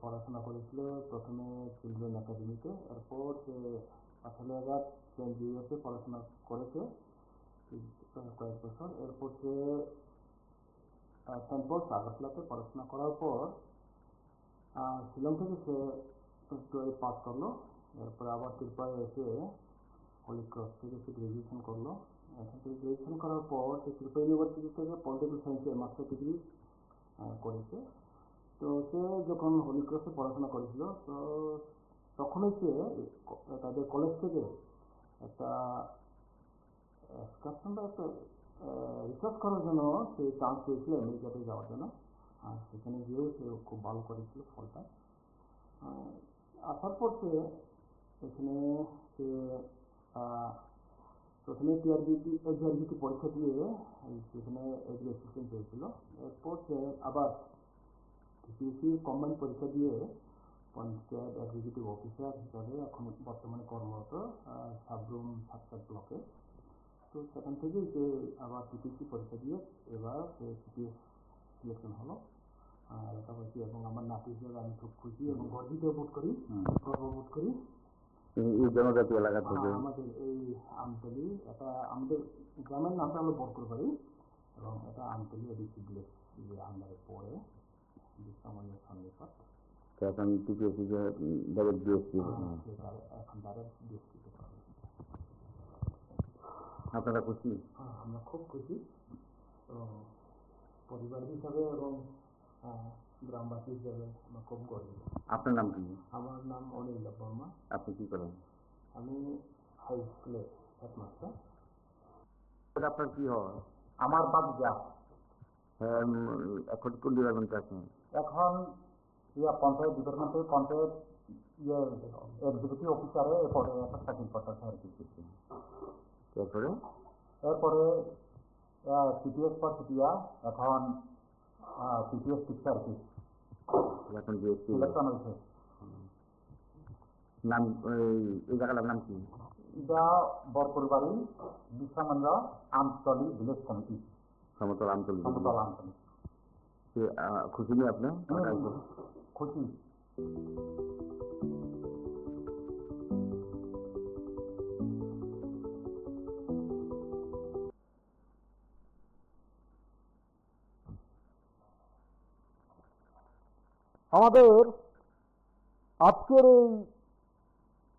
Speaker 1: পড়াশোনা করেছিল প্রথমে চিলড্রেন একাডেমিতে, এরপর সে পাঠালিয়াঘাট সেন্ট জেভিয়ার্সে পড়াশোনা করেছে কয়েক বছর। এরপর সে সেন্ট পলস আগরতলাতে পড়াশোনা করার পর শিলং থেকে সে 12 পাস করলো। এরপরে আবার ত্রিপুরায় এসে হলি ক্রস থেকে সে গ্রাজুয়েশন করলো। এখান থেকে গ্রাজুয়েশন করার পর সে ত্রিপুরা ইউনিভার্সিটি থেকে পলিটিক্যাল সায়েন্সে মাস্টার ডিগ্রি করেছে। তো সে যখন হলি ক্রসে পড়াশোনা করেছিল, তো তখনই সে তাদের কলেজ থেকে একটা এক্সকারশন বা একটা রিসার্চ করার জন্য সে চান্স পেয়েছিল আমেরিকাতে যাওয়ার জন্য। আর সেখানে গিয়েও সে খুব ভালো করেছিল ফলটা। আসার পর সে এখানে সে প্রথমে টিআরবিটি পরীক্ষা দিয়ে সেখানে অ্যাসিস্ট্যান্ট পেয়েছিল। এরপর সে আবার টিপিএসসি কম্বাইন্ড পরীক্ষা দিয়ে পঞ্চায়েত এক্সিকিউটিভ অফিসার হিসাবে এখন বর্তমানে কর্মরত সাবরুম সাতকাট ব্লকে। তো সেখান থেকেই সে আবার টিপিএসসি পরীক্ষা দিয়ে এবার সে টিপিএস সিলেকশন হলো লেখাপড়ি। এবং আমার নাতি হিসেবে আমি খুব খুশি এবং গর্ববোধ করি।
Speaker 4: এই জনজাতি এলাকা থেকে?
Speaker 1: আমাদের এই আমতলি, এটা আমাদের গ্রামের নামটা হলো বরপুর বাড়ি এবং এটা আমতলি এডিসি ভিলেজ আন্ডারে পড়ে, বিশ্রামগঞ্জের সন্নিকট।
Speaker 4: এখন টিপিএসসি ডাইরেক্ট ডিএসসি
Speaker 1: এখন ডাইরেক্ট ডিএসসিতে পাবে।
Speaker 4: আপনারা খুশি?
Speaker 1: হ্যাঁ, আমরা খুব খুশি। তো পরিবার হিসাবে এবং গ্রামবাসী হিসাবে আমরা খুব গর্বিত।
Speaker 4: আপনার নাম কি?
Speaker 1: আমার নাম অনিল বর্মা।
Speaker 4: আপনি কি করেন?
Speaker 1: আমি হাই স্কুলে হেডমাস্টার।
Speaker 4: আপনার কি হয়?
Speaker 1: আমার বাগিচা
Speaker 4: এখন কোন ডিপার্টমেন্টে আছেন?
Speaker 1: এখন পঞ্চায়েত ডিপার্টমেন্টে পঞ্চায়েত এক্সিকিউটিভ অফিসারে এরপরে একটা চাকরি করতেছে আর কি। এরপরে টিপিএস পর সিটিয়া, এখন টিপিএস টিচার কি
Speaker 4: এখন ডিএসসি
Speaker 1: সিলেকশন হয়েছে।
Speaker 4: নাম এই জায়গাটার নাম কি?
Speaker 1: এটা বরপুর বাড়ি, বিশ্রামগঞ্জ আমতলি ভিলেজ কমিটি।
Speaker 4: সমতল আমতলি। খুশি নেই আপনি?
Speaker 1: খুশি। আমাদের আজকের এই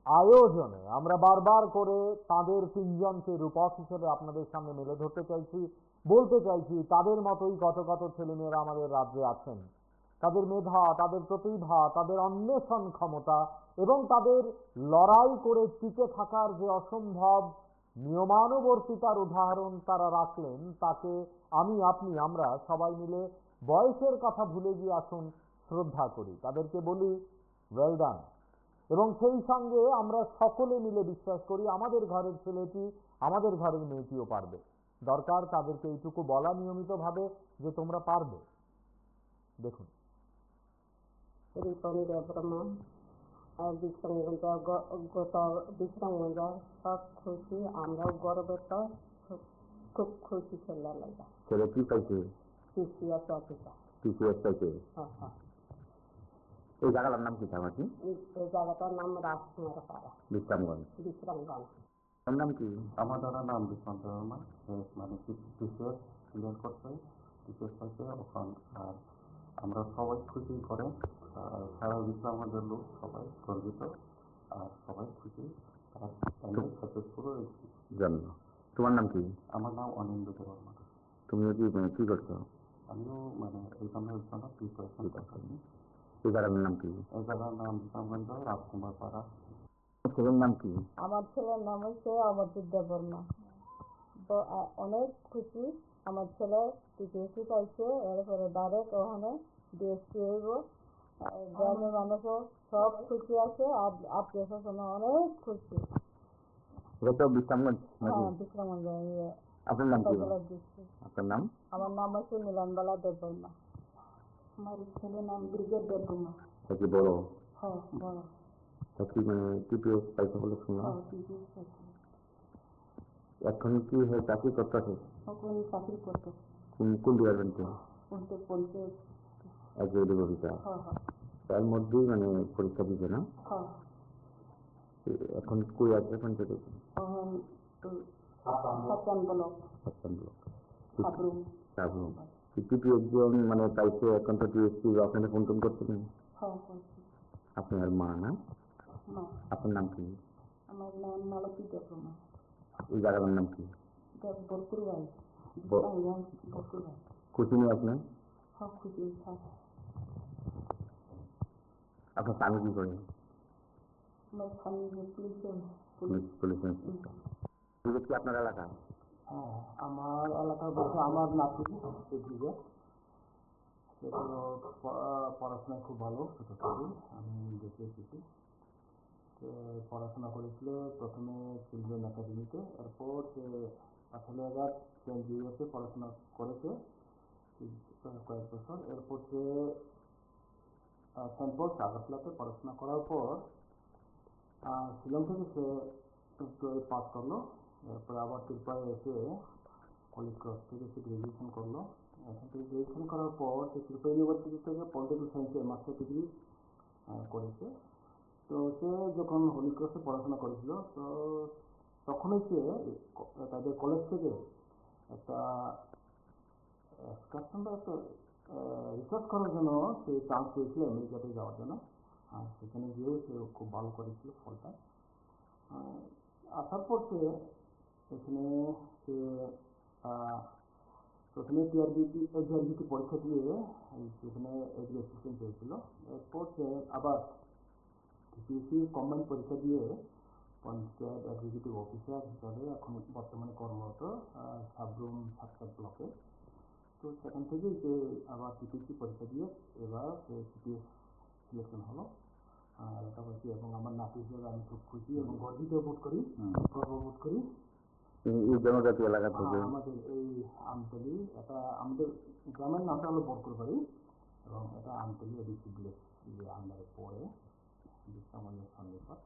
Speaker 1: আয়োজনে আমরা বারবার করে তাদের তিনজনকে রূপক হিসেবে আপনাদের সামনে মেলে ধরতে চাইছি, বলতে চাইছি তাদের মতোই কত কত ছেলেমেয়েরা আমাদের রাজ্যে আছেন। তাদের মেধা, তাদের প্রতিভা, তাদের অন্বেষণ ক্ষমতা এবং তাদের লড়াই করে টিকে থাকার যে অসম্ভব নিয়মানুবর্তিতার উদাহরণ তারা রাখলেন, তাকে আমরা সবাই মিলে বয়সের কথা ভুলে গিয়ে আসুন শ্রদ্ধা করি, তাদেরকে বলি ওয়েল ডান। এবং সেই সঙ্গে আমরা সকলে মিলে বিশ্বাস করি আমাদের ঘরের ছেলেটি, আমাদের ঘরের মেয়েটিও পারবে। দরকার তাদেরকে এইটুকু বলা নিয়মিতভাবে যে তোমরা পারবে। দেখুন,
Speaker 2: রিপন দেববর্মা, বিশ্রামগঞ্জ, গত বিশ্রামগঞ্জ সব খুশি, আমরাও গর্বিত, খুব খুশি ছেলের লাগা।
Speaker 4: ছেলে কি পাইছে?
Speaker 2: TCS officer.
Speaker 4: TCS পাইছে।
Speaker 2: হ্যাঁ।
Speaker 4: এই জায়গাটার নাম কি থামাছি?
Speaker 2: এই জায়গাটার নাম রাজকুমার পাড়া,
Speaker 4: বিশ্রামগঞ্জ।
Speaker 2: বিশ্রামগঞ্জ।
Speaker 4: তার নাম কি?
Speaker 3: আমার দ্বারা নাম বিশ্বনাথ দেববর্মা, মানে টিচার ক্লিয়ার করতে টিচার পাইছে ওখান। আর আমরা সবাই খুশি করে, সারা বিশ্রামগঞ্জের লোক সবাই গর্বিত আর সবাই খুশি। আর আমি সাকসেসফুল হয়েছি।
Speaker 4: জন্ম। তোমার নাম কি?
Speaker 3: আমার নাম অনিন্দ দেববর্মা।
Speaker 4: তুমি কি করছো?
Speaker 3: আমিও মানে এই কামের জন্য প্রিপারেশন করছি।
Speaker 4: এই জায়গার নাম কি?
Speaker 3: এই জায়গার নাম বিশ্রামগঞ্জ, রাজকুমার পাড়া।
Speaker 4: ছেলের নাম কি?
Speaker 2: আমার ছেলের নাম হচ্ছে অমরজিৎ দেববর্মা। তো অনেক খুশি, আমার ছেলে TCS পাইছে, এরপরে ডাইরেক্ট ওখানে DSP হইব। গ্রামের মানুষও সব খুশি আছে, আর আত্মীয় স্বজন অনেক খুশি।
Speaker 4: এটা তো বিশ্রামগঞ্জ নাকি?
Speaker 2: হ্যাঁ, বিশ্রামগঞ্জ।
Speaker 4: আপনার নাম কি? আপনার নাম?
Speaker 2: আমার নাম হচ্ছে মিলনবালা দেববর্মা। আমার ছেলের নাম ব্রিগেড দেববর্মা।
Speaker 4: কি বড়?
Speaker 2: হ্যাঁ, বড়।
Speaker 4: কি TPS পাইছে বলে শুনলাম।
Speaker 2: TCS পাইছে।
Speaker 4: এখন কি হয়, চাকরি করতেছে?
Speaker 2: এখন চাকরি করতে
Speaker 4: কোন ডিপার্টমেন্টে?
Speaker 2: পঞ্চায়েত।
Speaker 4: Agriculture officer.
Speaker 2: হ্যাঁ।
Speaker 4: তার মধ্যেই পরীক্ষা দিবে না?
Speaker 2: হ্যাঁ।
Speaker 4: এখন কই আছে পঞ্চায়েতে?
Speaker 2: সাতটান ব্লক। সাবরুম।
Speaker 4: TPS যে পাইছে, এখন তো TSP আপনাকে ফোন করছিলেন?
Speaker 2: হ্যাঁ, করছি।
Speaker 4: আপনার মা না?
Speaker 2: মা।
Speaker 4: আপনার নাম কি?
Speaker 2: আমার নাম মালতী দেববর্মা।
Speaker 4: এই জায়গার নাম কি?
Speaker 2: বরকুরবাই। বরকুরবাই।
Speaker 4: খুশি নেই আপনার?
Speaker 2: হ্যাঁ, খুশি।
Speaker 4: আপনার স্বামী কি করে?
Speaker 2: আমার স্বামী
Speaker 4: পুলিশ কি আপনার এলাকা?
Speaker 1: হ্যাঁ, আমার এলাকার বলতে আমার নাতি এদিকে, সে তো পড়াশোনায় খুব ভালো, ছোটো থেকে আমি দেখে এসেছি। পড়াশোনা করেছিল প্রথমে চিলড্রেন একাডেমিতে, এরপর সে 18,000 সেন্ট জুয়েসে পড়াশোনা করেছে কয়েক বছর। এরপর সে সেন্ট পলস আগরতলাতে পড়াশোনা করার পর শিলং থেকে সে 12 পাস করলো। এরপরে আবার ত্রিপুরায় এসে কলেজ ক্রস থেকে সে গ্রাজুয়েশন করলো। এখান থেকে গ্রাজুয়েশন করার পর সে ত্রিপুরা ইউনিভার্সিটি থেকে পলিটিক্যাল সায়েন্সে মাস্টার ডিগ্রি করেছে। তো সে যখন হোলি ক্রসে পড়াশোনা করেছিল, তো তখনই সে তাদের কলেজ থেকে একটা এক্সকারশন বা একটা রিসার্চ করার জন্য সে চান্স পেয়েছিল আমেরিকাতে যাওয়ার জন্য। আর সেখানে গিয়েও সে খুব ভালো করেছিল ফলটা। আসার পর সে এখানে সে প্রথমে জিআরবিটি পরীক্ষা দিয়ে সেখানে এগ্রি অ্যাসিস্ট্যান্ট পেয়েছিল। এরপর সে আবার TPSC কম্বাইন্ড পরীক্ষা দিয়ে পঞ্চায়েত এক্সিকিউটিভ অফিসার হিসাবে এখন বর্তমানে কর্মরত সাবরুম সাতটা ব্লকে। তো সেখান থেকে যে আবার TPSC পরীক্ষা দিয়ে এবার সে CPS সিলেকশন হলো এলাকাবাসী এবং আমার নাতি হিসেবে আমি খুব খুশি এবং গর্ববোধ করি।
Speaker 4: এই জনজাতি এলাকা থেকে
Speaker 1: আমাদের এই আমতলি, এটা আমাদের গ্রামের নামটা হলো বরকুরবাড়ি এবং এটা আমতলি এডিসি ভিলেজ আন্ডারে পড়ে, বিশ্রামগঞ্জের সন্নিকট।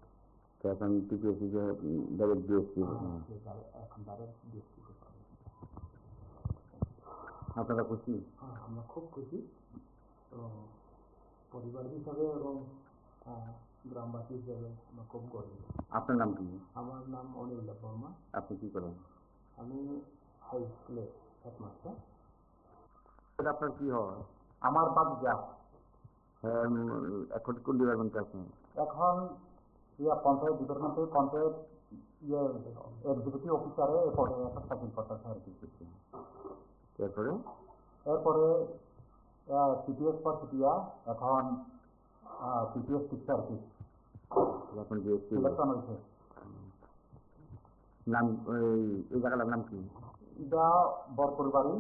Speaker 4: এখন TPSC ডাইরেক্ট DSP
Speaker 1: এখন ডাইরেক্ট DSP তে পাবে।
Speaker 4: আপনারা খুশি?
Speaker 1: হ্যাঁ, আমরা খুব খুশি। তো পরিবার হিসাবে এবং গ্রামবাসী হিসাবে আমরা খুব গর্বিত।
Speaker 4: আপনার নাম কি?
Speaker 1: আমার নাম অনিল দেববর্মা।
Speaker 4: আপনি কি করেন?
Speaker 1: আমি হাই স্কুলে হেডমাস্টার।
Speaker 4: আপনার কি হয়?
Speaker 1: আমার বাচ্চা
Speaker 4: এখন কোন ডিপার্টমেন্টে আছেন?
Speaker 1: এখন পঞ্চায়েত ডিপার্টমেন্টে পঞ্চায়েত এক্সিকিউটিভ অফিসারে পদে একটা চাকরি করতেছে আর কি।
Speaker 4: এরপরে
Speaker 1: এরপরে সিটিএস পর সিটিয়া এখন সিটিএস শিক্ষা আর কি
Speaker 4: এখন জিএসটি
Speaker 1: সিলেকশন হয়েছে।
Speaker 4: নাম এই জায়গাটার নাম কি?
Speaker 1: এটা বরপুরবাড়ি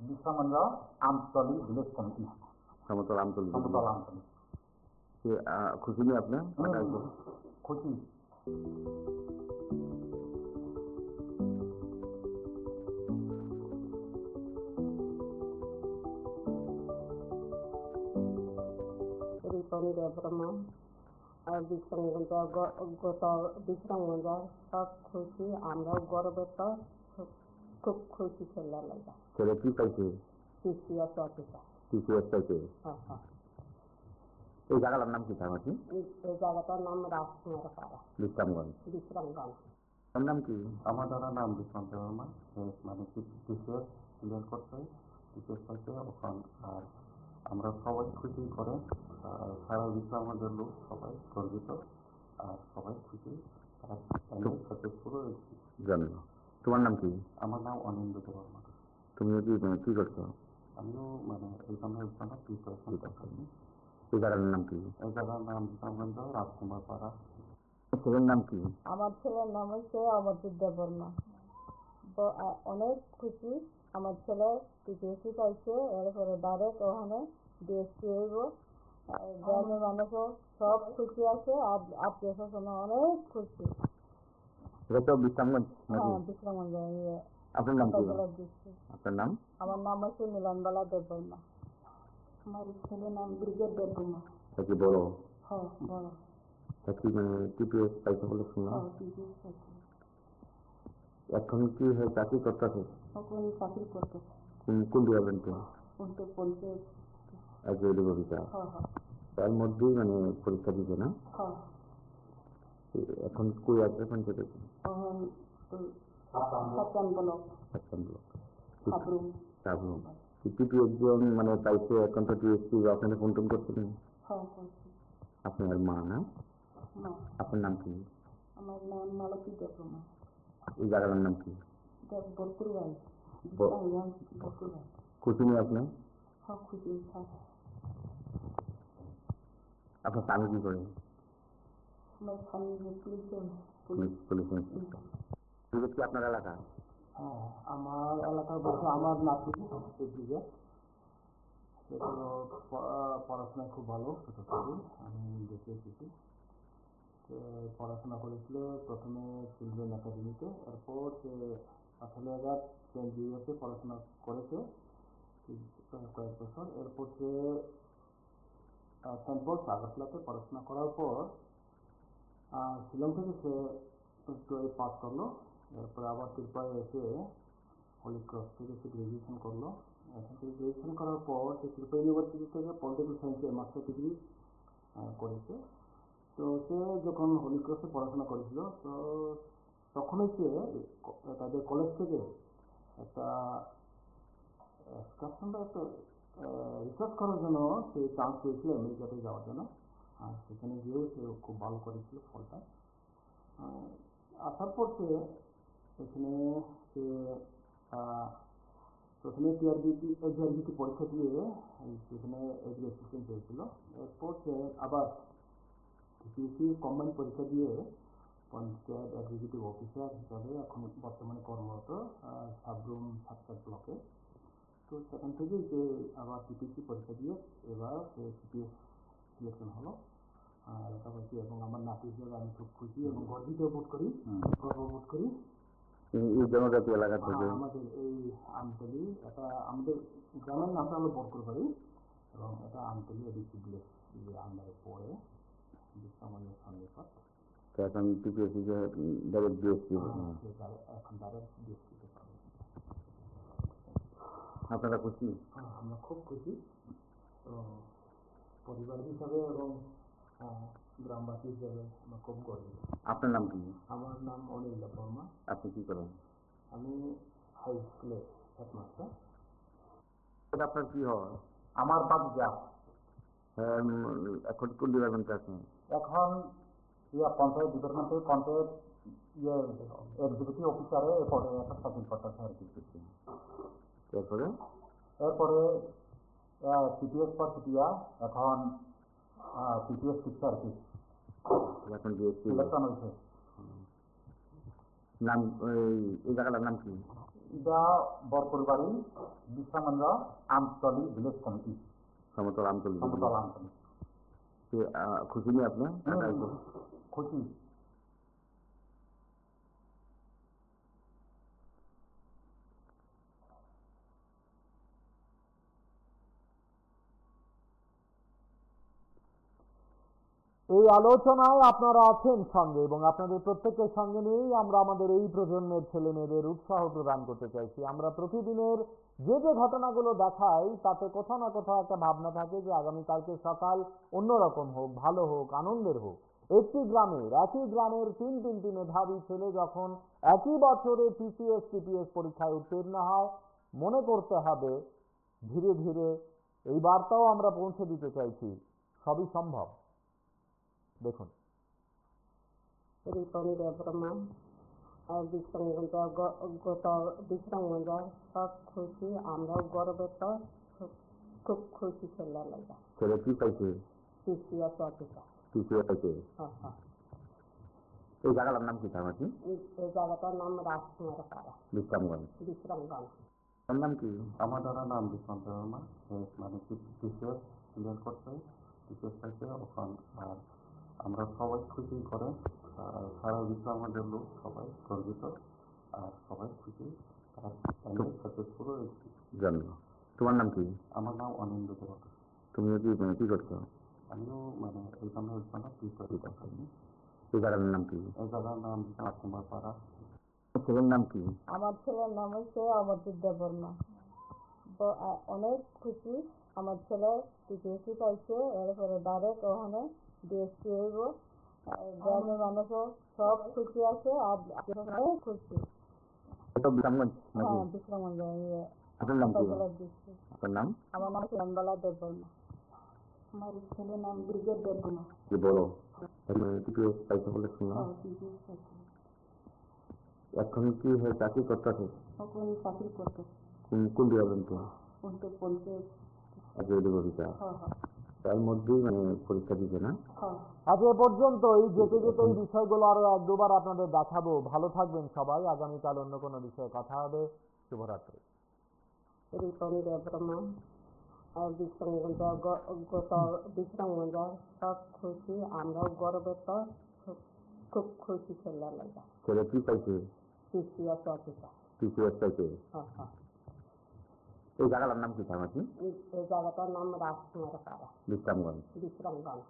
Speaker 1: বিশ্রামগঞ্জ আমতলী ভিলেজ কমিটি,
Speaker 4: সমতল আমতলী।
Speaker 1: সমতল আমতলী।
Speaker 4: খুশি নেই আপনার?
Speaker 1: খুশি।
Speaker 2: রিপন দেববর্মা বিশ্রামগঞ্জ, গোটা বিশ্রামগঞ্জ সব খুশি, আমরাও গর্বিত, খুব খুশি ছেলে লাগা।
Speaker 4: ছেলে কি পাইছে?
Speaker 2: TCS officer.
Speaker 4: টিসিএস পাইছে।
Speaker 2: হ্যাঁ হ্যাঁ।
Speaker 4: এই জায়গাটার নাম কি তার?
Speaker 2: এই জায়গাটার নাম রাজকুমার পাড়া,
Speaker 4: বিশ্রামগঞ্জ।
Speaker 2: বিশ্রামগঞ্জ।
Speaker 4: ওর নাম কি?
Speaker 3: আমার দ্বারা নাম বিক্রান্ত বর্মা, মানে টিসিএস ক্লিয়ার করছে, টিসিএস পাইছে ওখান। আর আমরা সবাই খুশি করে, সারা বিশ্রামগঞ্জের লোক সবাই গর্বিত আর সবাই খুশি। আর সাকসেসফুল হয়েছি।
Speaker 4: জানো। তোমার নাম কি?
Speaker 3: আমার নাম অনিন্দ বর্মা।
Speaker 4: তুমিও কি করছো?
Speaker 3: আমিও মানে এখানের জন্য প্রিপারেশন করছি।
Speaker 4: এই জায়গাটার নাম কি?
Speaker 3: এই জায়গার নাম বিশ্রামগঞ্জ রাজকুমার পাড়া।
Speaker 4: ছেলের নাম কি?
Speaker 2: আমার ছেলের নাম হচ্ছে অমরজিৎ দেববর্মা। অনেক খুশি, আমার ছেলে টিপিএসসি পাইছে, এরপরে ডাইরেক্ট ওখানে ডিএসসি হইব। গ্রামের মানুষও সব খুশি আছে, আর আত্মীয় স্বজন অনেক খুশি।
Speaker 4: এটা তো বিশ্রামগঞ্জ নাকি?
Speaker 2: হ্যাঁ, বিশ্রামগঞ্জ।
Speaker 4: আপনার নাম কি? আপনার নাম?
Speaker 2: আমার নাম হচ্ছে মিলনবালা দেববর্মা। আমার ছেলের নাম ব্রিগেড দেববর্মা।
Speaker 4: কি বড়?
Speaker 2: হ্যাঁ বড়।
Speaker 4: কি মানে টিপিএস পাইছে বলে শুনলাম।
Speaker 2: হ্যাঁ, টিপিএস পাইছে।
Speaker 4: এখন কি হয়, চাকরি করতেছে?
Speaker 2: এখন চাকরি করতেছে।
Speaker 4: কোন ডিপার্টমেন্টে?
Speaker 2: পঞ্চায়েত।
Speaker 4: Agriculture officer.
Speaker 2: হ্যাঁ হ্যাঁ
Speaker 4: তার মধ্যেই মানে পরীক্ষা দিবে না?
Speaker 2: হ্যাঁ।
Speaker 4: এখন কই আছে পঞ্চায়েতে?
Speaker 2: এখন সাতটান ব্লক।
Speaker 4: সাবরুম। টিপিএস মানে পাইছে, এখন তো টিএসসি আপনাকে ফোন টোন করছিলেন?
Speaker 2: হ্যাঁ করছি।
Speaker 4: আপনার মা না?
Speaker 2: না,
Speaker 4: আপনার নাম কি?
Speaker 2: আমার নাম মালতী দেববর্মা।
Speaker 4: এই জায়গাটার নাম কি?
Speaker 2: বরপুরবাড়ি, বরপুরবাড়ি।
Speaker 4: খুশি নেই আপনি?
Speaker 2: হ্যাঁ খুশি। হ্যাঁ,
Speaker 4: আপনার স্বামী কি করে?
Speaker 2: আমার স্বামী
Speaker 4: পুলিশ কি আপনার এলাকা?
Speaker 1: হ্যাঁ, আমার এলাকার বলতে আমার নাতি দিকে সে তো পড়াশোনায় খুব ভালো, ছোট থেকে আমি দেখে এসেছি। পড়াশোনা করেছিল প্রথমে চিলড্রেন একাডেমিতে, এরপর সে আঠালিয়াঘাট কেন্দ্রীয়তে পড়াশোনা করেছে কয়েক বছর। এরপর সে সেন্ট পলস আগরতলাতে পড়াশোনা করার পর শিলং থেকে সে 12 পাস করলো। এরপরে আবার ত্রিপুরায় এসে হলি ক্রস থেকে সে গ্রাজুয়েশন করলো। এখান থেকে গ্রাজুয়েশন করার পর সে ত্রিপুরা ইউনিভার্সিটি থেকে পলিটিক্যাল সায়েন্সে মাস্টার ডিগ্রি করেছে। তো সে যখন হলি ক্রসে পড়াশোনা করেছিল, তো তখনই সে তাদের কলেজ থেকে একটা রিসার্চ করার জন্য সে চান্স পেয়েছিল আমেরিকাতে যাওয়ার জন্য। আর সেখানে গিয়েও সে খুব ভালো করেছিল ফলটা। আসার পর সে এখানে সে প্রথমে জিআরবিটি পরীক্ষা দিয়ে সেখানে এগ্রি অ্যাসিস্ট্যান্ট পেয়েছিল। এরপর সে আবার টিপিএসসি কম্বাইন পরীক্ষা দিয়ে পঞ্চায়েত এক্সিকিউটিভ অফিসার হিসাবে এখন বর্তমানে কর্মরত সাবরুম সাতকাট ব্লকে। তো সেখান থেকে যে আবার টিপিএসসি পরীক্ষা দিয়ে এবার সে টিপিএস সিলেকশন হলো এলাকাবাসী এবং আমার নাতি হিসেবে আমি খুব খুশি এবং গর্বিত বোধ করি, গর্ববোধ করি।
Speaker 4: এই জনজাতি এলাকা থেকে
Speaker 1: আমাদের এই আমতলী, এটা আমাদের গ্রামের নামটা হলো বরপুরবাড়ি এবং এটা আমতলী এডিসি ভিলেজ আন্ডারে পড়ে বিশ্রামগঞ্জের সন্নিকট।
Speaker 4: এখন টিপিএসসি ডাইরেক্ট ডিএসসি
Speaker 1: এখন ডাইরেক্ট ডিএসসিতে পাবে।
Speaker 4: আপনারা খুশি?
Speaker 1: আমরা খুব খুশি এবং পরিবার হিসাবে এবং গ্রামবাসী হিসাবে আমরা খুব গর্বিত।
Speaker 4: আপনার নাম কি?
Speaker 1: আমার নাম অনিল বর্মা।
Speaker 4: আপনি কি করেন?
Speaker 1: আমি হাই স্কুলে হেডমাস্টার।
Speaker 4: আপনার কি হয়?
Speaker 1: আমার বাপ যা
Speaker 4: এখন কোন ডিপার্টমেন্টে আছেন?
Speaker 1: এখন পঞ্চায়েত ডিপার্টমেন্টে পঞ্চায়েত এক্সিকিউটিভ অফিসারে এরপরে একটা চাকরি করতেছে আর কি।
Speaker 4: এরপরে
Speaker 1: এরপরে পিটিএস পর পিটিয়া এখন পিটিএস শিক্ষা আর কি
Speaker 4: এখন ডিএসসি
Speaker 1: সিলেকশন হয়েছে।
Speaker 4: নাম এই জায়গাটার নাম কি?
Speaker 1: এটা বরপুরবাড়ি বিশ্রামগঞ্জ আমতলী ভিলেজ কমিটি,
Speaker 4: সমতল আমতলী।
Speaker 1: সমতল আমতলী।
Speaker 4: খুশি নেই আপনি?
Speaker 1: খুশি। এই আলোচনায় আপনারা আছেন সঙ্গে এবং আপনাদের প্রত্যেকের সঙ্গে নিয়েই আমরা আমাদের এই প্রজন্মের ছেলে মেয়েদের উৎসাহ প্রদান করতে চাইছি। আমরা প্রতিদিনের যে যে ঘটনাগুলো দেখাই তাতে কোথাও না কোথাও একটা ভাবনা থাকে যে আগামীকালকে সকাল অন্যরকম হোক, ভালো হোক, আনন্দের হোক। একই গ্রামের তিনটি মেধাবী ছেলে যখন একই বছরে টিপিএস পরীক্ষায় উত্তীর্ণ হয়, মনে করতে হবে ধীরে ধীরে এই বার্তাও আমরা পৌঁছে দিতে চাইছি, সবই সম্ভব। দেখুন,
Speaker 2: রিপন দেববর্মা, বিশ্রামগঞ্জ, গত বিশ্রামগঞ্জ সব খুশি, আমরাও গর্বিত, খুব খুশি ছেলে লাগা।
Speaker 4: ছেলে কি পাইছে?
Speaker 2: TPS officer.
Speaker 4: টিপিএস পাইছে।
Speaker 2: হ্যাঁ।
Speaker 4: এই জায়গাটার নাম কি থামাছি?
Speaker 2: এই জায়গাটার নাম রাজকুমার পাড়া,
Speaker 4: বিশ্রামগঞ্জ।
Speaker 2: বিশ্রামগঞ্জ।
Speaker 3: ওর নাম কি? আমার দাদার নাম বিশ্বন্ত বর্মা, মানে টিপিএস ক্লিয়ার করছে, টিপিএস পাইছে ওখান। আর আমরা সবাই খুশি করে, সারা বিশ্ব আমাদের লোক সবাই গর্বিত আর সবাই খুশি। আর আমি সাকসেসফুল হয়েছি।
Speaker 4: জন্ম। তোমার নাম কি?
Speaker 3: আমার নাম অনিন্দ দেবতা।
Speaker 4: তুমিও কি করছো?
Speaker 3: আমিও মানে এখানে প্রিপারেশন করছি।
Speaker 4: এই জায়গাটার নাম কি?
Speaker 3: এই জায়গার নাম রাজকুমার পাড়া।
Speaker 4: ছেলের নাম কি?
Speaker 2: আমার ছেলের নাম হচ্ছে অমরজিৎ দেববর্মা। অনেক খুশি, আমার ছেলে টিপিএসসি পাইছে, এরপরে ডাইরেক্ট ওখানে ডিএসসি হইব। গ্রামের মানুষও সব খুশি আছে, আর অনেক খুশি।
Speaker 4: বিশ্রামগঞ্জ নাকি?
Speaker 2: হ্যাঁ, বিশ্রামগঞ্জ।
Speaker 4: আপনার নাম কি? আপনার নাম?
Speaker 2: আমার নাম সুরনবালা দেববর্মা। আমার ছেলের নাম ব্রিগেড দেববর্মা।
Speaker 4: কি বলো? টিপিএস পাইছে বলে শুনলাম। এখন কি হয়ে চাকরি করতেছে?
Speaker 2: এখন চাকরি করতে
Speaker 4: কোন ডিপার্টমেন্ট?
Speaker 2: পঞ্চায়েত।
Speaker 4: তার মধ্যেই মানে পরীক্ষা দিবে না?
Speaker 1: আজ এ পর্যন্তই। যেতে যেতে এই বিষয়গুলো আরো এক দুবার আপনাদের দেখাবো। ভালো থাকবেন সবাই। আগামীকাল অন্য কোনো বিষয়ে কথা হবে। শুভরাত্রি।
Speaker 2: রিপন দেববর্মা, বিশ্রামগঞ্জ, গত বিশ্রামগঞ্জ সব খুশি, আমরাও গর্বিত, খুব খুশি ছেলে লাগা।
Speaker 4: ছেলে কি পাইছে?
Speaker 2: TPS officer.
Speaker 4: টিপিএস পাইছে।
Speaker 2: হ্যাঁ।
Speaker 4: এই জায়গাটার নাম কি থামাছি?
Speaker 2: এই জায়গাটার নাম রাজকুমার পাড়া,
Speaker 4: বিশ্রামগঞ্জ।
Speaker 2: বিশ্রামগঞ্জ।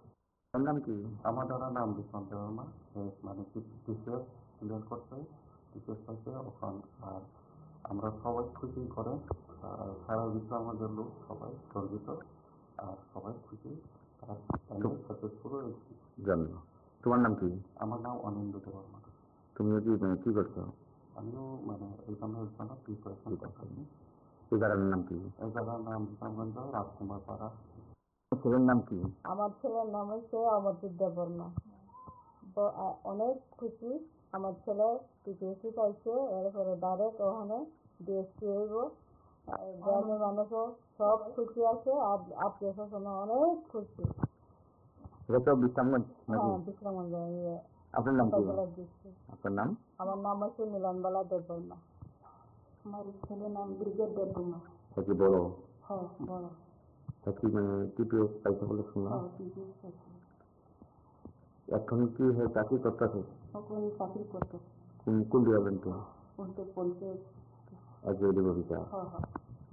Speaker 4: ওর নাম কি?
Speaker 3: আমার দাদার নাম বিশ্বন্ত বর্মা, মানে টিপিএস ক্লিয়ার করছে, টিপিএস পাইছে ওখান। আর আমরা সবাই খুশি করে, সারা বিশ্ব আমাদের লোক সবাই গর্বিত আর সবাই খুশি। আর আমি সাকসেসফুল হয়েছি।
Speaker 4: জন্ম। তোমার নাম কি?
Speaker 3: আমার নাম অনিন্দ দেববর্মা।
Speaker 4: তুমিও কি করছো?
Speaker 3: আমিও মানে এখানে প্রিপারেশন করছি।
Speaker 4: এই জায়গার নাম কি?
Speaker 3: এই জায়গার নাম বিশ্রামগঞ্জ, রাজকুমার পাড়া।
Speaker 4: ছেলের নাম কি?
Speaker 2: আমার ছেলের নাম হচ্ছে অমরজিৎ দেববর্মা। অনেক খুশি, আমার ছেলে টিপিএসসি পাইছে, এরপরে ডাইরেক্ট ওখানে ডিএসসি হইব। গ্রামের মানুষও সব খুশি আছে, আর আত্মীয় স্বজন অনেক খুশি।
Speaker 4: এটা তো বিশ্রামগঞ্জ নাকি?
Speaker 2: হ্যাঁ, বিশ্রামগঞ্জ।
Speaker 4: আপনার নাম কি? আপনার নাম?
Speaker 2: আমার নাম হচ্ছে মিলনবালা দেববর্মা। আমার ছেলের নাম ব্রিগেড দেববর্মা।
Speaker 4: কি বড়?
Speaker 2: হ্যাঁ, বড়।
Speaker 4: কি মানে টিপিএস পাইছে বলে শুনলাম। এখন কি হয়ে চাকরি করতেছে?
Speaker 2: এখন চাকরি করতে
Speaker 4: কোন ডিপার্টমেন্ট?
Speaker 2: পঞ্চায়েত।
Speaker 4: হ্যাঁ।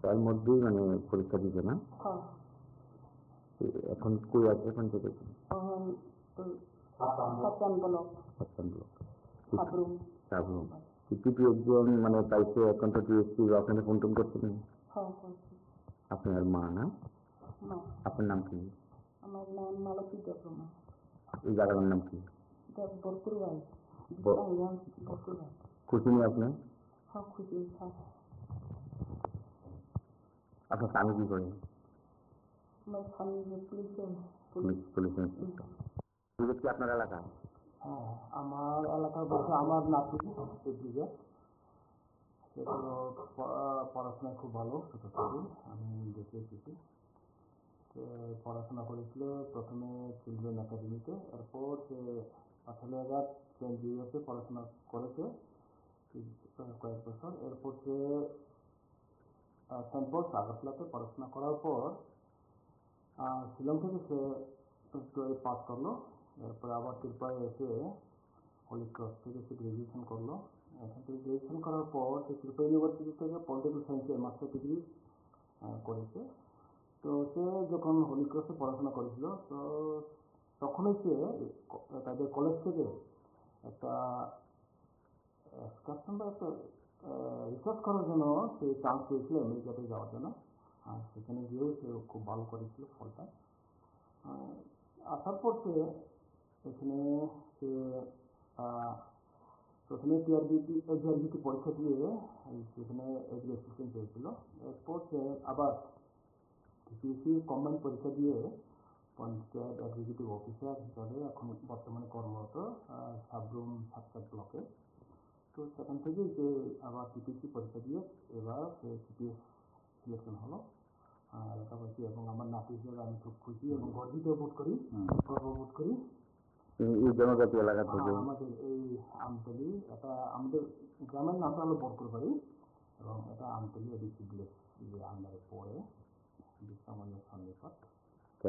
Speaker 4: তার মধ্যেই মানে পরীক্ষা দিবে না?
Speaker 2: হ্যাঁ।
Speaker 4: এখন কই আছে? এখন থেকে মানে পাইছে, এখন তো টিএসসি আপনাকে ফোন টোন করছিলেন? আপনার মা না? আপনার নাম কি?
Speaker 2: আমার নাম মালতী দেববর্মা।
Speaker 4: এই জায়গার নাম কি?
Speaker 2: বরপুরবাড়ি, বরপুরবাড়ি।
Speaker 4: খুশি নেই আপনি?
Speaker 2: হ্যাঁ, খুশি।
Speaker 4: আপনার স্বামী কি করেন?
Speaker 2: আমার স্বামী
Speaker 4: পুলিশ কি আপনার এলাকা?
Speaker 1: হ্যাঁ, আমার এলাকার বলতে আমার নাতি দিকে পড়াশোনায় খুব ভালো, ছোট থেকে আমি দেখে এসেছি। পড়াশোনা করেছিল প্রথমে চিলড্রেন একাডেমিতে, এরপর সে পাঠালিয়াঘাট সেন্ট জেভিয়ার্সে পড়াশোনা করেছে কয়েক বছর। এরপর সে সেন্ট পলস আগরতলাতে পড়াশোনা করার পর শিলং থেকে সে 12 পাস করলো। এরপরে আবার ত্রিপুরায় এসে হলি ক্রস থেকে সে গ্রাজুয়েশন করলো। এখান থেকে গ্রাজুয়েশন করার পর সে ত্রিপুরা ইউনিভার্সিটি থেকে পলিটিক্যাল সায়েন্সে মাস্টার ডিগ্রি করেছে। তো সে যখন হলি ক্রসে পড়াশোনা করেছিল, তো তখনই সে তাদের কলেজ থেকে একটা এক্সকারশন বা একটা রিসার্চ করার জন্য সে চান্স পেয়েছিল আমেরিকাতে যাওয়ার জন্য। আর সেখানে গিয়েও সে খুব ভালো করেছিল ফলটা। আসার পর সে এখানে সে প্রথমে টিআরবিটি পরীক্ষা দিয়ে সেখানে এগ্রি অ্যাসিস্ট্যান্ট পেয়েছিল। এরপর সে আবার টিপিএসসি কম্বাইন পরীক্ষা দিয়ে পঞ্চায়েত এক্সিকিউটিভ অফিসার হিসাবে এখন বর্তমানে কর্মরত সাবরুম সাতকাট ব্লকে। তো সেখান থেকেই সে আবার টিপিএসসি পরীক্ষা দিয়ে এবার সে টিপিএস সিলেকশন হলো এলাকাবাসী এবং আমার নাতি হিসেবে আমি খুব খুশি এবং গর্বিত বোধ করি, গর্ববোধ করি।
Speaker 4: এই জনজাতি এলাকা থেকে
Speaker 1: আমাদের এই আমতলি, এটা আমাদের গ্রামের নামটা হলো বরকুরবাড়ি এবং এটা আমতলি এডিসি ভিলেজ আন্ডারে পড়ে বিশ্রামঞ্জের সন্নিকট।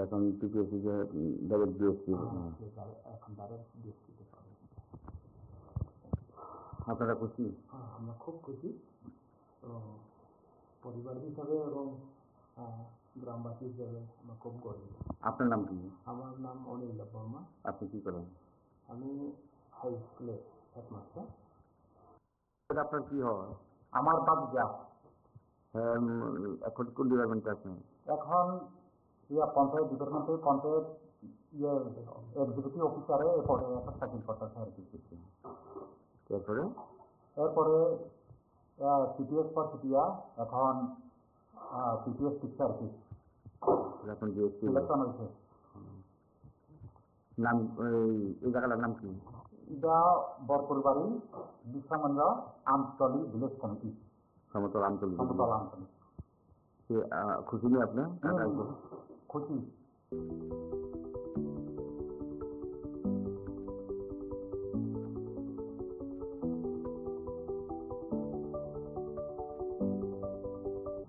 Speaker 4: এখন টিপিএসসি যে ডাইরেক্ট ডিএসসি
Speaker 1: এখন ডাইরেক্ট ডিএসসিতে পাবে।
Speaker 4: আপনারা খুশি?
Speaker 1: আমরা খুব খুশি। তো পরিবার হিসাবে এবং গ্রামবাসী হিসাবে আমরা খুব গর্বিত।
Speaker 4: আপনার নাম কি?
Speaker 1: আমার নাম অনিল বর্মা।
Speaker 4: আপনি কি করেন?
Speaker 1: আমি হাই স্কুলে হেডমাস্টার।
Speaker 4: আপনার কি হয়?
Speaker 1: আমার বাদ যা
Speaker 4: এখন কোন ডিপার্টমেন্টে আছেন?
Speaker 1: এখন পঞ্চায়েত ডিপার্টমেন্টে পঞ্চায়েত এক্সিকিউটিভ অফিসারে এরপরে একটা চাকরি করতেছে আর কি।
Speaker 4: এরপরে
Speaker 1: সিটিএস পর সিটিয়া এখন সিটিএস টিচার কি
Speaker 4: এখন ডিএসসি
Speaker 1: সিলেকশন হয়েছে।
Speaker 4: নাম এই জায়গাটার নাম কি?
Speaker 1: এটা বরকুরবাড়ি বিশ্রামঞ্জ আমতলি ভিলেজ কমিটি,
Speaker 4: সমতল আমতলি।
Speaker 1: সমতল আমতলি।
Speaker 4: খুশি নেই আপনি?
Speaker 1: খুশি।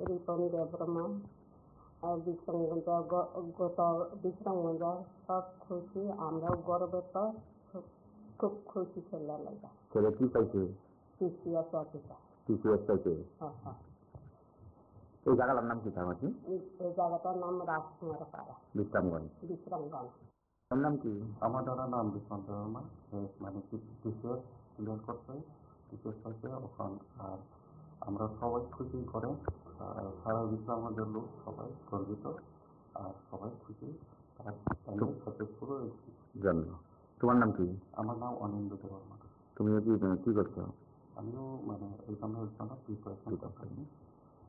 Speaker 2: রিপন দেববর্মা বিশ্রামগঞ্জ, গত বিশ্রামগঞ্জ সব খুশি, আমরাও গর্বিত, খুব খুশি ছেলে লাগা।
Speaker 4: ছেলে কি পাইছে?
Speaker 2: TCS officer.
Speaker 4: টিসিএস পাইছে।
Speaker 2: হ্যাঁ।
Speaker 4: এই জায়গাটার নাম কি থামাচ্ছি?
Speaker 2: এই জায়গাটার নাম রাজকুমার পাড়া,
Speaker 4: বিশ্রামগঞ্জ।
Speaker 2: বিশ্রামগঞ্জ।
Speaker 3: ওর নাম কি? আমার দাদার নাম বিশ্বন্ত বর্মা, মানে টিসিএস ক্লিয়ার করছে, টিসিএস পাইছে ওখান। আর আমরা সবাই খুশি করে, সারা বিশ্রামগঞ্জের লোক সবাই গর্বিত আর সবাই খুশি। তার সাকসেসফুল হয়েছি
Speaker 4: জন্ম। তোমার নাম কি?
Speaker 3: আমার নাম অনিন্দ বর্মা।
Speaker 4: তুমি কি করছো?
Speaker 3: আমিও মানে এক্সামের জন্য প্রিপারেশন করছি।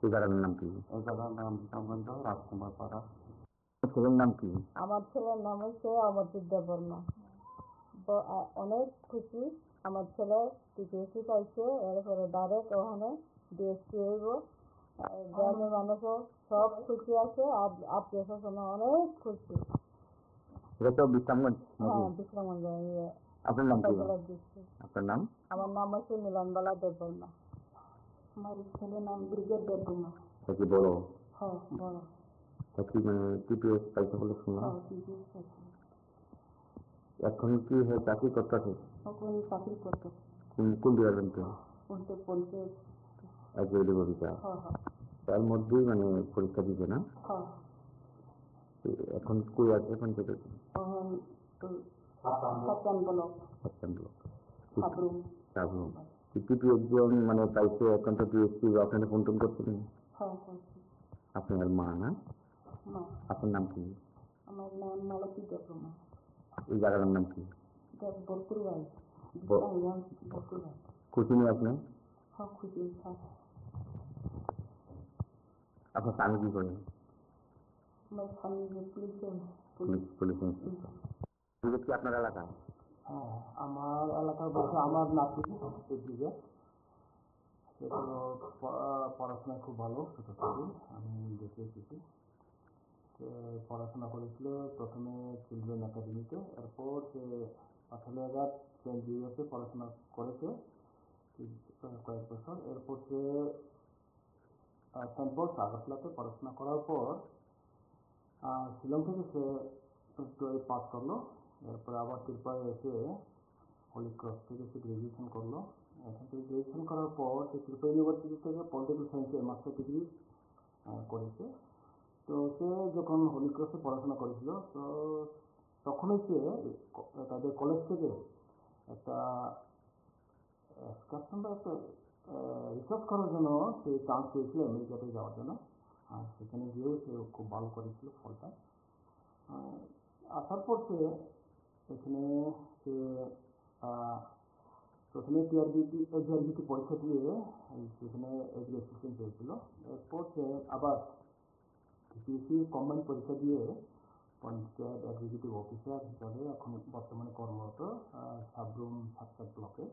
Speaker 4: এই জায়গাটার নাম কি?
Speaker 3: এই জায়গার নাম বিশ্রামগঞ্জ রাজকুমার পাড়া।
Speaker 4: ছেলের নাম কি?
Speaker 2: আমার ছেলের নাম হচ্ছে অমরজিৎ দেববর্মা। অনেক খুশি, আমার ছেলে টিপিএসসি পাইছে, এরপরে ডাইরেক্ট ওখানে ডিএসসি হইব। গ্রামের মানুষও সব খুশি আছে, আর আত্মীয় স্বজন অনেক খুশি।
Speaker 4: এটা তো বিশ্রামগঞ্জ।
Speaker 2: হ্যাঁ, বিশ্রামগঞ্জ।
Speaker 4: আপনার নাম কি? আপনার নাম?
Speaker 2: আমার নাম হচ্ছে মিলনবালা দেববর্মা। আমার ছেলের নাম ব্রিগেড দেববর্মা।
Speaker 4: কি বড়?
Speaker 2: হ্যাঁ, বড়।
Speaker 4: কি মানে টিপিএস পাইছে বলে শুনলাম। এখন কি চাকরি করতেছে?
Speaker 2: এখন চাকরি করতে
Speaker 4: কোন ডিপার্টমেন্টে?
Speaker 2: Panchayat
Speaker 4: executive officer. তার মধ্যেই মানে পরীক্ষা দিবে না? এখন কই আছে পঞ্চায়েত? একজন মানে পাইছে, এখন তো ডিএসসি আপনারা ফোন টোন করছিলেন? আপনার মা না? আপনার নাম কি?
Speaker 2: আমার নাম মালতী দেববর্মা।
Speaker 4: এই জায়গাটার নাম কি?
Speaker 2: বরকুরবাড়ি।
Speaker 4: খুশি নেই আপনি?
Speaker 2: হ্যাঁ, খুশি।
Speaker 4: আপনার স্বামী কি করেন?
Speaker 2: আমার স্বামী
Speaker 4: পুলিশ কি আপনার এলাকা?
Speaker 1: হ্যাঁ, আমার এলাকার বলতে আমার নাতি দিকে পড়াশোনায় খুব ভালো ছোট থেকে আমি দেখে এসেছি। তো
Speaker 3: সে পড়াশোনা করেছিল প্রথমে চিলড্রেন একাডেমিতে, এরপর সে পাঠালিয়াঘাট সেন্ট জেভিয়ার্সে পড়াশোনা করেছে কয়েক বছর। এরপর সে সেন্ট পলস আগরতলাতে পড়াশোনা করার পর শিলং থেকে সে 12 পাস করলো। এরপরে আবার ত্রিপুরায় এসে হলি ক্রস থেকে সে গ্রাজুয়েশন করলো। এখান থেকে গ্রাজুয়েশন করার পর সে ত্রিপুরা ইউনিভার্সিটি থেকে পলিটিক্যাল সায়েন্সে মাস্টার ডিগ্রি করেছে। তো সে যখন হলি ক্রসে পড়াশোনা করেছিল, তো তখনই সে তাদের কলেজ থেকে একটা এক্সকারশন বা একটা রিসার্চ করার জন্য সে চান্স পেয়েছিল আমেরিকাতে যাওয়ার জন্য। আর সেখানে গিয়েও সে খুব ভালো করেছিল ফলটা। আসার পর সে এখানে সে প্রথমে টিআরবিটি পরীক্ষা দিয়ে সেখানে এগ্রিকালচার পেয়েছিল। এরপর সে আবার টিপিএসসি কম্বাইন পরীক্ষা দিয়ে পঞ্চায়েত এক্সিকিউটিভ অফিসার হিসাবে এখন বর্তমানে কর্মরত সাবরুম সাতসাত ব্লকে।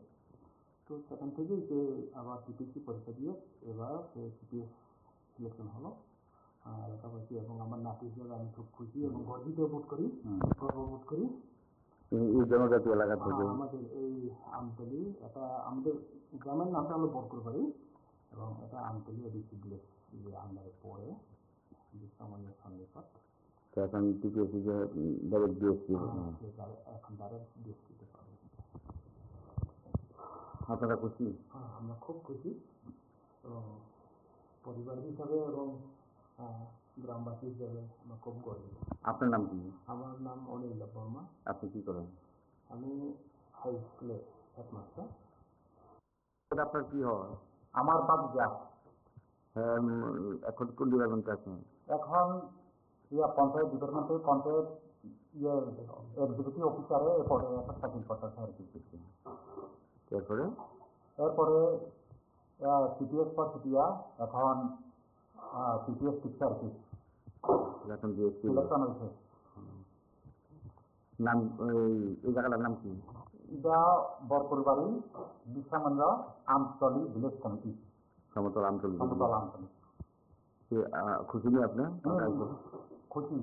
Speaker 3: তো সেখান থেকেই সে আবার টিপিএসসি পরীক্ষা দিয়ে এবার সে টিপিএস সিলেকশন হলো এলাকাবাসী এবং আমার নাতি হিসেবে আমি খুব খুশি এবং গর্বিত বোধ করি, গর্ববোধ করি।
Speaker 4: এই জনজাতি এলাকা থেকে
Speaker 3: আমাদের এই আমতলি, এটা আমাদের গ্রামের নামটা হলো বরকুরবাড়ি এবং এটা আমতলি এডিসি ভিলেজ আন্ডারে পড়ে বিশ্রামণের সন্নিকট।
Speaker 4: এখন টিপিএসসি যে ডাইরেক্ট ডিএসসি
Speaker 3: এখন ডাইরেক্ট ডিএসসিতে পাবে।
Speaker 4: আপনারা খুশি?
Speaker 3: হ্যাঁ, আমরা খুব খুশি এবং পরিবার হিসাবে এবং গ্রামবাসী হিসাবে আমরা খুব গর্বিত।
Speaker 4: আপনার নাম কি?
Speaker 3: আমার নাম অনিল বর্মা।
Speaker 4: আপনি কি করেন?
Speaker 3: আমি হাই স্কুলে হেডমাস্টার।
Speaker 4: আপনার কি হয়?
Speaker 1: আমার বাদ যা
Speaker 4: এখন কোন ডিপার্টমেন্টে আছেন?
Speaker 1: এখন পঞ্চায়েত ডিপার্টমেন্টে পঞ্চায়েত এক্সিকিউটিভ অফিসারে এরপরে একটা চাকরি করতেছে আর কি।
Speaker 4: এরপরে
Speaker 1: সিপিএস পর সিপিয়া, এখন সিপিএস টিচার আর কি
Speaker 4: এখন ডিএসসি
Speaker 1: সিলেকশন হয়েছে।
Speaker 4: নাম এই জায়গাটার নাম কি?
Speaker 1: এটা বরপুরবাড়ি বিশ্রামঞ্জ আমতলি ভিলেজ কমিটি,
Speaker 4: সমতল আমতলী।
Speaker 1: সমতল আমতলি।
Speaker 4: খুশি নেই আপনি?
Speaker 1: খুশি।